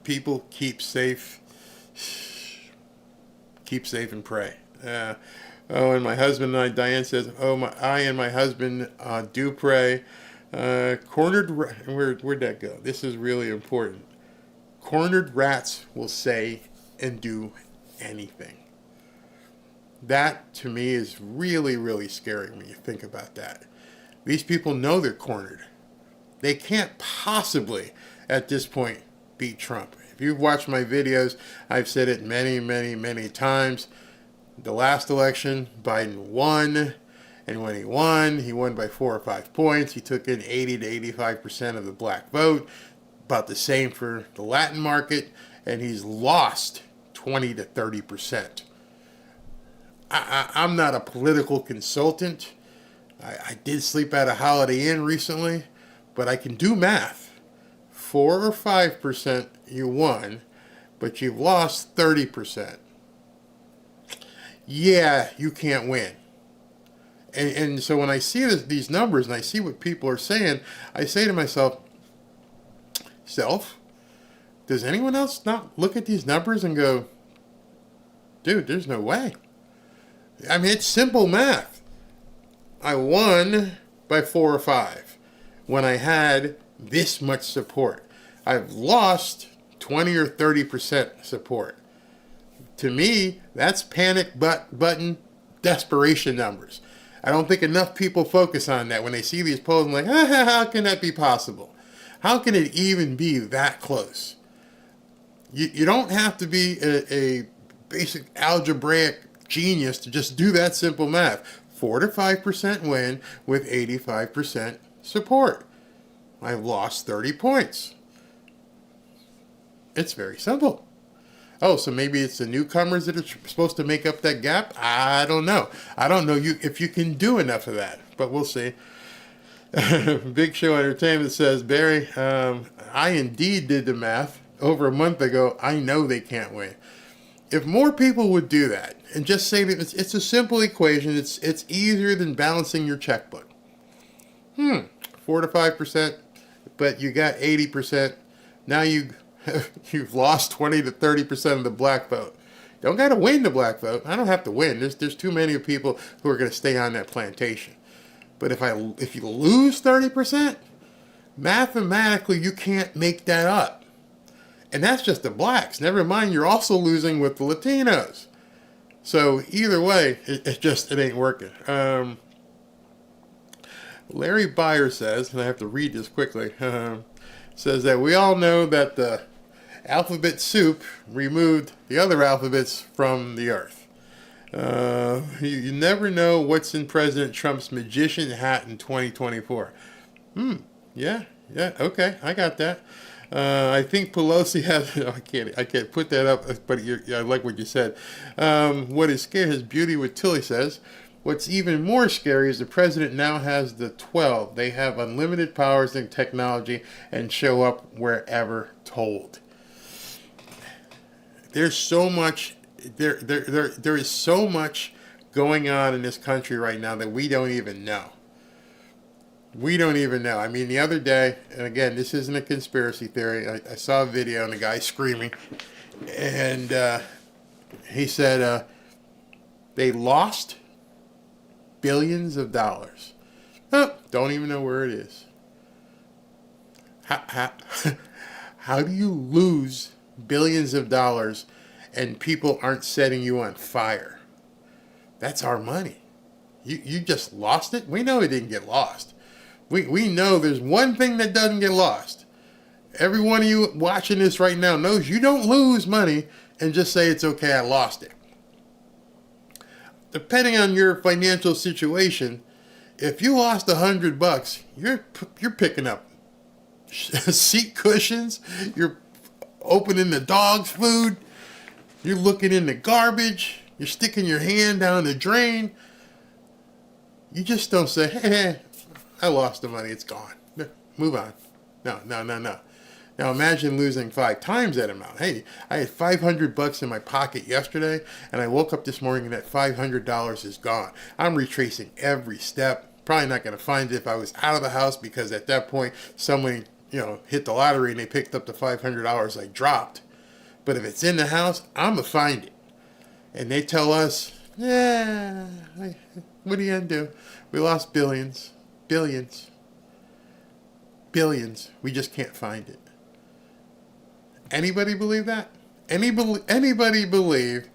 people keep safe and pray. And my husband and I, Diane says, I and my husband do pray. Where'd that go? This is really important. Cornered rats will say and do anything. That, to me, is really, really scary when you think about that. These people know they're cornered. They can't possibly, at this point, beat Trump. If you've watched my videos, I've said it many, many, many times. The last election, Biden won. And when he won by 4 or 5 points. He took in 80 to 85% of the black vote. About the same for the Latin market. And he's lost 20 to 30%. I'm not a political consultant. I did sleep at a Holiday Inn recently, but I can do math. 4 or 5% you won, but you've lost 30%. Yeah, you can't win. And so when I see these numbers and I see what people are saying, I say to myself, does anyone else not look at these numbers and go, dude, there's no way? I mean, it's simple math. I won by 4 or 5 when I had this much support. I've lost 20 or 30% support. To me, that's panic button desperation numbers. I don't think enough people focus on that when they see these polls and like, how can that be possible? How can it even be that close? You don't have to be a basic algebraic genius to just do that simple math. 4 to 5% win with 85% support. I've lost 30 points. It's very simple. Oh, so maybe it's the newcomers that are supposed to make up that gap? I don't know. I don't know if you can do enough of that, but we'll see. Big Show Entertainment says, Barry, I indeed did the math over a month ago. I know they can't win. If more people would do that and just say that it's a simple equation, it's easier than balancing your checkbook. 4 to 5%, but you got 80%. Now you've lost 20 to 30% of the black vote. Don't got to win the black vote. I don't have to win. There's too many people who are going to stay on that plantation. But if you lose 30%, mathematically you can't make that up. And that's just the blacks. Never mind, you're also losing with the Latinos. So either way, it ain't working. Larry Byer says, and I have to read this quickly, says that we all know that the alphabet soup removed the other alphabets from the earth. You never know what's in President Trump's magician hat in 2024. Yeah, okay, I got that. I think Pelosi has. I can't put that up. But I like what you said. What is scary is beauty. What Tilly says. What's even more scary is the president now has the 12. They have unlimited powers and technology and show up wherever told. There's so much. There is so much going on in this country right now that we don't even know. We don't even know. I mean, the other day, and again, this isn't a conspiracy theory. I saw a video and a guy screaming, and he said they lost billions of dollars. Oh, don't even know where it is. How do you lose billions of dollars and people aren't setting you on fire? That's our money. You just lost it? We know it didn't get lost. We know there's one thing that doesn't get lost. Every one of you watching this right now knows you don't lose money and just say it's okay, I lost it. Depending on your financial situation, if you lost $100, you're picking up seat cushions, you're opening the dog's food, you're looking in the garbage, you're sticking your hand down the drain. You just don't say, hey, I lost the money, it's gone. Move on. No. Now imagine losing 5 times that amount. Hey, I had $500 in my pocket yesterday, and I woke up this morning and that $500 is gone. I'm retracing every step. Probably not going to find it if I was out of the house, because at that point, somebody, hit the lottery and they picked up the $500 I dropped. But if it's in the house, I'm going to find it. And they tell us, what are you going to do? We lost billions. We just can't find it. Anybody believe that? Anybody believe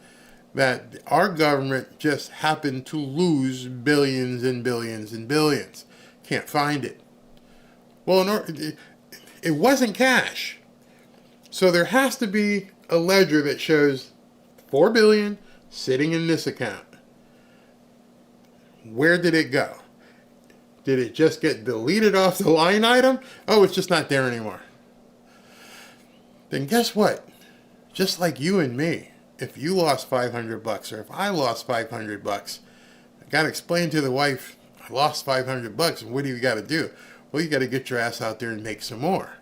that our government just happened to lose billions and billions and billions? Can't find it. Well, it wasn't cash. So there has to be a ledger that shows $4 billion sitting in this account. Where did it go? Did it just get deleted off the line item? Oh, it's just not there anymore. Then guess what? Just like you and me, if you lost $500 or if I lost $500, I got to explain to the wife, I lost $500, and what do you got to do? Well, you got to get your ass out there and make some more.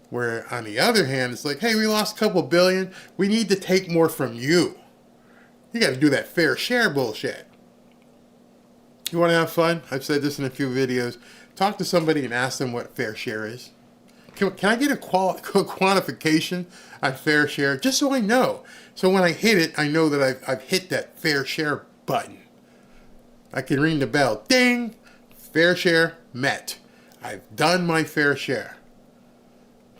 Where on the other hand, it's like, hey, we lost a couple billion. We need to take more from you. You got to do that fair share bullshit. You want to have fun? I've said this in a few videos. Talk to somebody and ask them what fair share is. Can I get a quantification on fair share? Just so I know. So when I hit it, I know that I've hit that fair share button. I can ring the bell. Ding! Fair share met. I've done my fair share.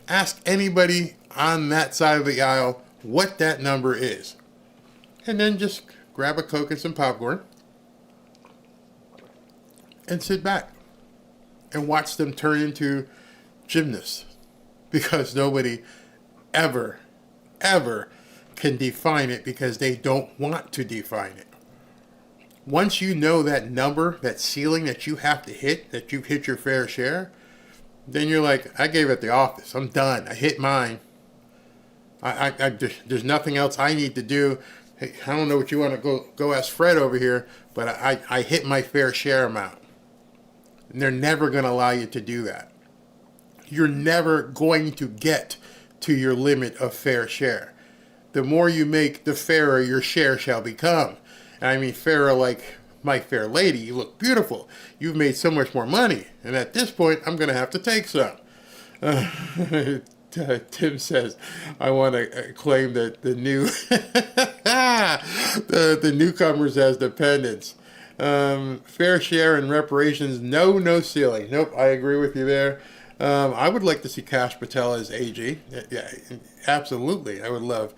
Ask anybody on that side of the aisle what that number is. And then just grab a Coke and some popcorn and sit back and watch them turn into gymnasts, because nobody ever can define it, because they don't want to define it. Once you know that number, that ceiling that you have to hit, that you've hit your fair share, then you're like, I gave it the office. I'm done. I hit mine. There's nothing else I need to do. Hey, I don't know what you want to go ask Fred over here, but I hit my fair share amount. And they're never going to allow you to do that. You're never going to get to your limit of fair share. The more you make, the fairer your share shall become. And I mean fairer like my fair lady. You look beautiful. You've made so much more money. And at this point, I'm going to have to take some. Tim says, I want to claim that the new the newcomers as dependents. Fair share and reparations, no ceiling. Nope, I agree with you there. I would like to see Kash Patel as AG. Yeah, absolutely. I would love.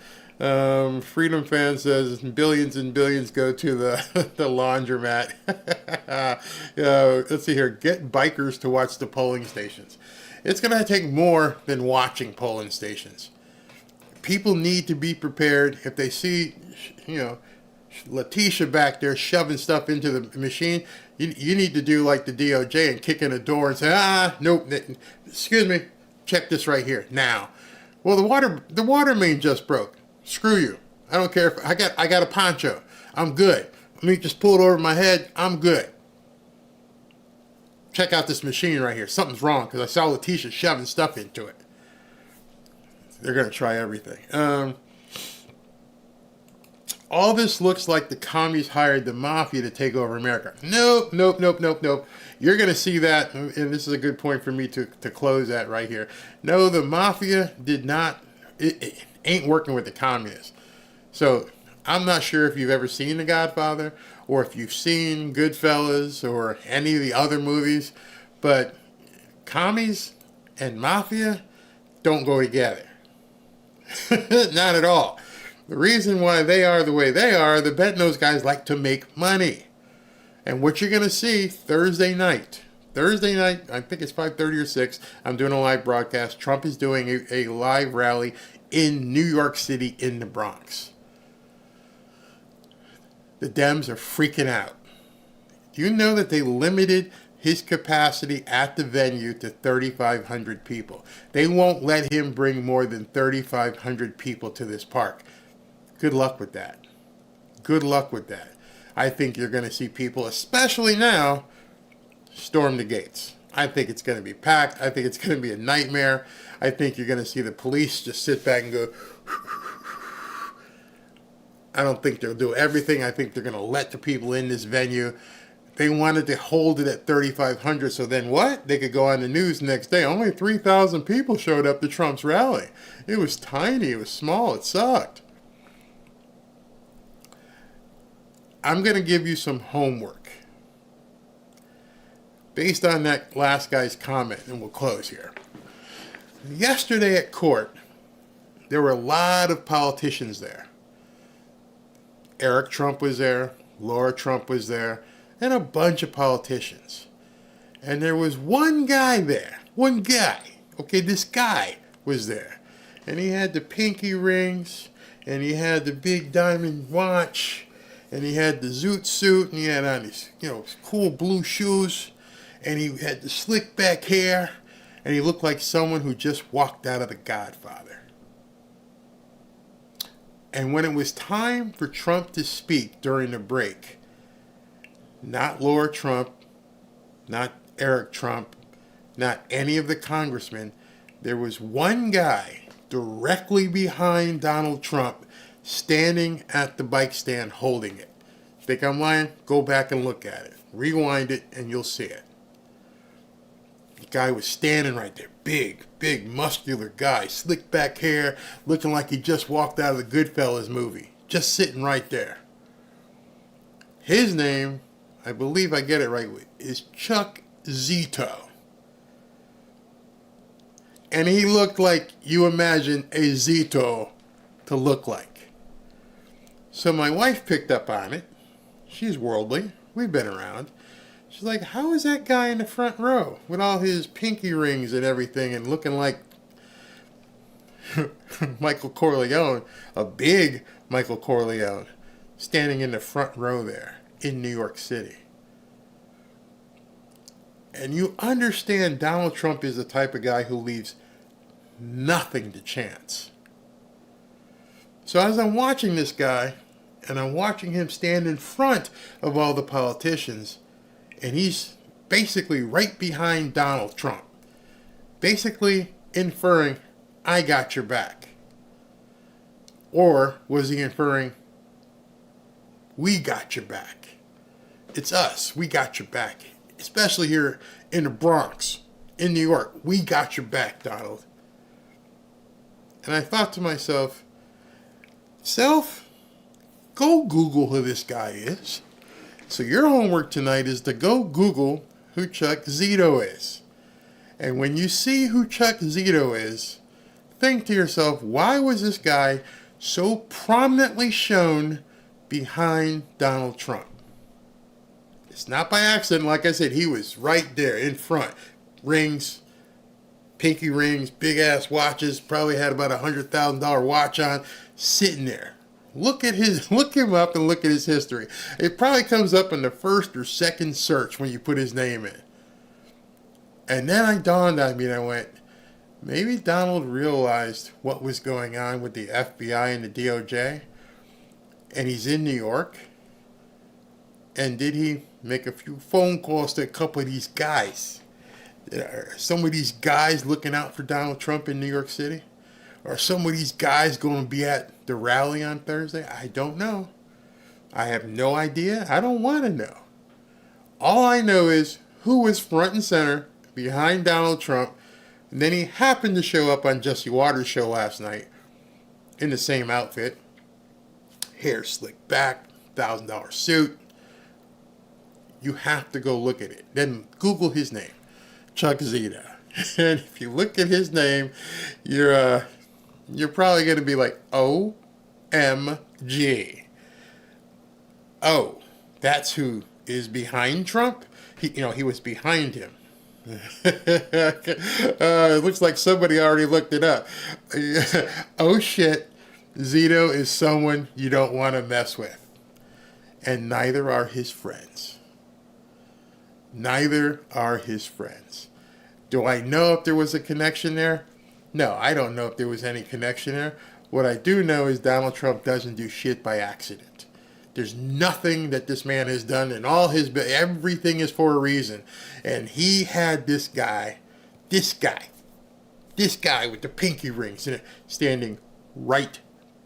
Freedom Fan says billions and billions go to the laundromat. Let's see here. Get bikers to watch the polling stations. It's going to take more than watching polling stations. People need to be prepared. If they see, Letitia back there shoving stuff into the machine, you need to do like the DOJ and kick in a door and say, nope, excuse me, check this right here now. Well, the water main just broke. Screw you. I don't care if I got a poncho. I'm good. Let me just pull it over my head. I'm good. Check out this machine right here. Something's wrong because I saw Letitia shoving stuff into it. They're going to try everything. All this looks like the commies hired the mafia to take over America. Nope. You're going to see that, and this is a good point for me to close at right here. No, the mafia did not, it ain't working with the communists. So I'm not sure if you've ever seen The Godfather or if you've seen Goodfellas or any of the other movies, but commies and mafia don't go together. Not at all. The reason why they are the way they are, the betting those guys like to make money. And what you're going to see Thursday night, I think it's 5:30 or 6, I'm doing a live broadcast. Trump is doing a live rally in New York City in the Bronx. The Dems are freaking out. Do you know that they limited his capacity at the venue to 3,500 people? They won't let him bring more than 3,500 people to this park. Good luck with that. Good luck with that. I think you're going to see people, especially now, storm the gates. I think it's going to be packed. I think it's going to be a nightmare. I think you're going to see the police just sit back and go. I don't think they'll do everything. I think they're going to let the people in this venue. They wanted to hold it at 3,500, so then what? They could go on the news the next day. Only 3,000 people showed up to Trump's rally. It was tiny. It was small. It sucked. I'm going to give you some homework based on that last guy's comment, and we'll close here. Yesterday at court, there were a lot of politicians there. Eric Trump was there, Laura Trump was there, and a bunch of politicians. And there was one guy there, okay, this guy was there. And he had the pinky rings, and he had the big diamond watch, and he had the zoot suit, and he had on his, cool blue shoes, and he had the slick back hair, and he looked like someone who just walked out of The Godfather. And when it was time for Trump to speak during the break, not Laura Trump, not Eric Trump, not any of the congressmen, there was one guy directly behind Donald Trump standing at the bike stand holding it. Think I'm lying? Go back and look at it. Rewind it and you'll see it. The guy was standing right there. Big, muscular guy. Slick back hair, looking like he just walked out of the Goodfellas movie. Just sitting right there. His name, I believe I get it right, is Chuck Zito. And he looked like you imagine a Zito to look like. So my wife picked up on it. She's worldly. We've been around. She's like, how is that guy in the front row with all his pinky rings and everything and looking like Michael Corleone, a big Michael Corleone, standing in the front row there in New York City? And you understand Donald Trump is the type of guy who leaves nothing to chance. So as I'm watching this guy, and I'm watching him stand in front of all the politicians, and he's basically right behind Donald Trump, basically inferring, I got your back. Or was he inferring, we got your back? It's us, we got your back. Especially here in the Bronx, in New York, we got your back, Donald. And I thought to myself, go Google who this guy is. So your homework tonight is to go Google who Chuck Zito is. And when you see who Chuck Zito is, think to yourself, why was this guy so prominently shown behind Donald Trump? It's not by accident. Like I said, he was right there in front. Rings, pinky rings, big ass watches, probably had about $100,000 watch on, sitting there. Look him up and look at his history. It probably comes up in the first or second search when you put his name in. And then I dawned on me and I went, Maybe Donald realized what was going on with the FBI and the DOJ, and he's in New York. And did he make a few phone calls to a couple of these guys? Are some of these guys looking out for Donald Trump in New York City? Are some of these guys going to be at the rally on Thursday? I don't know. I have no idea. I don't want to know. All I know is who was front and center behind Donald Trump. And then he happened to show up on Jesse Waters' show last night in the same outfit. Hair slicked back, $1,000 suit. You have to go look at it. Then Google his name, Chuck Zito. And if you look at his name, you're probably going to be like, OMG. Oh, that's who is behind Trump? He was behind him. It looks like somebody already looked it up. Oh shit, Zito is someone you don't want to mess with. And neither are his friends. Neither are his friends. Do I know if there was a connection there? No, I don't know if there was any connection there. What I do know is Donald Trump doesn't do shit by accident. There's nothing that this man has done, and everything is for a reason. And he had this guy with the pinky rings standing right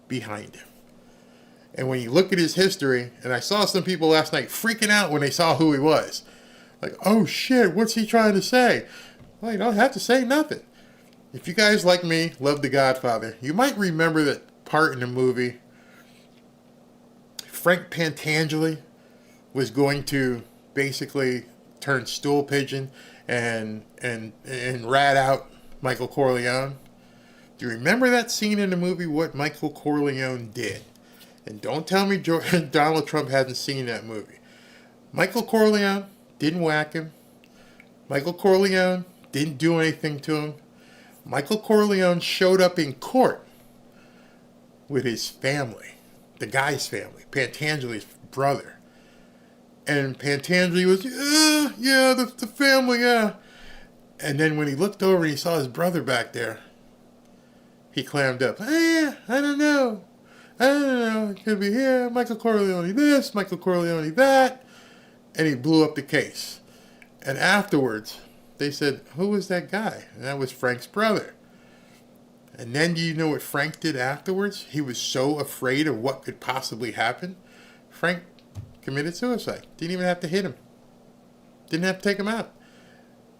behind him. And when you look at his history, and I saw some people last night freaking out when they saw who he was. Like, oh shit, what's he trying to say? Well, you don't have to say nothing. If you guys like me, love The Godfather, you might remember that part in the movie. Frank Pantangeli was going to basically turn stool pigeon and rat out Michael Corleone. Do you remember that scene in the movie, what Michael Corleone did? And don't tell me Donald Trump hasn't seen that movie. Michael Corleone didn't whack him. Michael Corleone didn't do anything to him. Michael Corleone showed up in court with his family, the guy's family, Pantangeli's brother. And Pantangeli was, yeah, the family, yeah. And then when he looked over and he saw his brother back there, he clammed up. I don't know. It could be here, Michael Corleone this, Michael Corleone that. And he blew up the case. And afterwards, they said, who was that guy? And that was Frank's brother. And then do you know what Frank did afterwards? He was so afraid of what could possibly happen. Frank committed suicide. Didn't even have to hit him. Didn't have to take him out.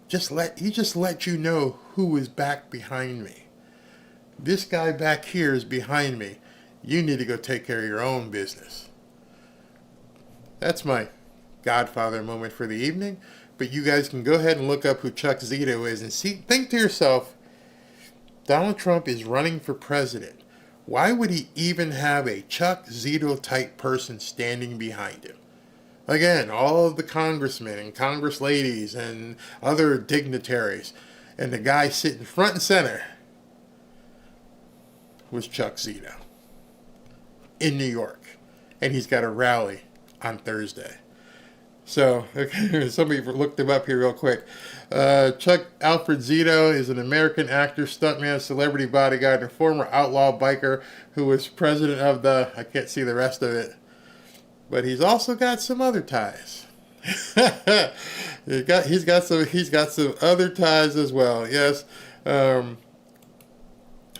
He just let you know who was back behind me. This guy back here is behind me. You need to go take care of your own business. That's my Godfather moment for the evening. But you guys can go ahead and look up who Chuck Zito is and think to yourself, Donald Trump is running for president. Why would he even have a Chuck Zito type person standing behind him? Again, all of the congressmen and congress ladies and other dignitaries, and the guy sitting front and center was Chuck Zito in New York. And he's got a rally on Thursday. So, okay, somebody looked him up here real quick. Chuck Alfred Zito is an American actor, stuntman, celebrity bodyguard, and former outlaw biker who was president of I can't see the rest of it, but he's also got some other ties. he's got some other ties as well. Yes.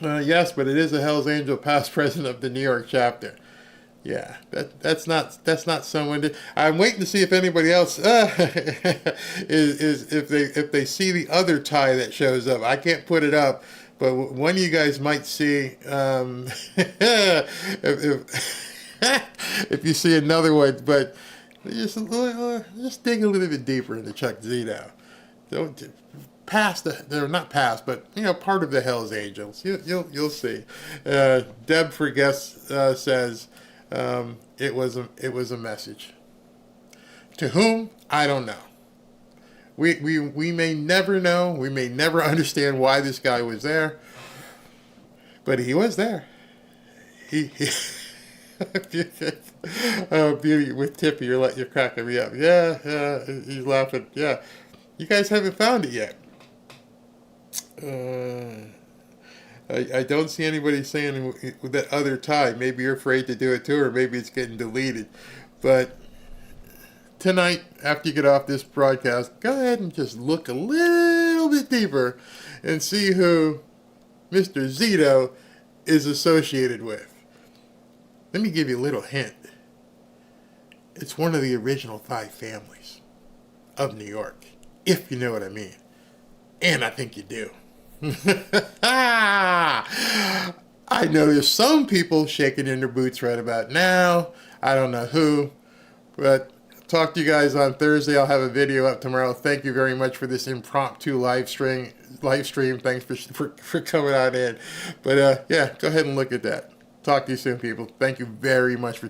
Yes, but it is a Hell's Angel past president of the New York chapter. Yeah, that's not someone. I'm waiting to see if anybody else is if they see the other tie that shows up. I can't put it up, but one of you guys might see if you see another one. But just dig a little bit deeper into Chuck Zito. Don't they're not past, but part of the Hell's Angels. You'll see. Deb Forgets says. It was a message. To whom? I don't know. We may never know. We may never understand why this guy was there. But he was there. He oh, Beauty with Tippy, you're cracking me up. Yeah, he's laughing. Yeah. You guys haven't found it yet. I don't see anybody saying with that other tie. Maybe you're afraid to do it too, or maybe it's getting deleted. But tonight, after you get off this broadcast, go ahead and just look a little bit deeper and see who Mr. Zito is associated with. Let me give you a little hint. It's one of the original 5 families of New York, if you know what I mean. And I think you do. I know there's some people shaking in their boots right about now. I don't know who, but talk to you guys on Thursday. I'll have a video up tomorrow. Thank you very much for this impromptu live stream. Thanks for coming out in. But yeah, go ahead and look at that. Talk to you soon, people. Thank you very much for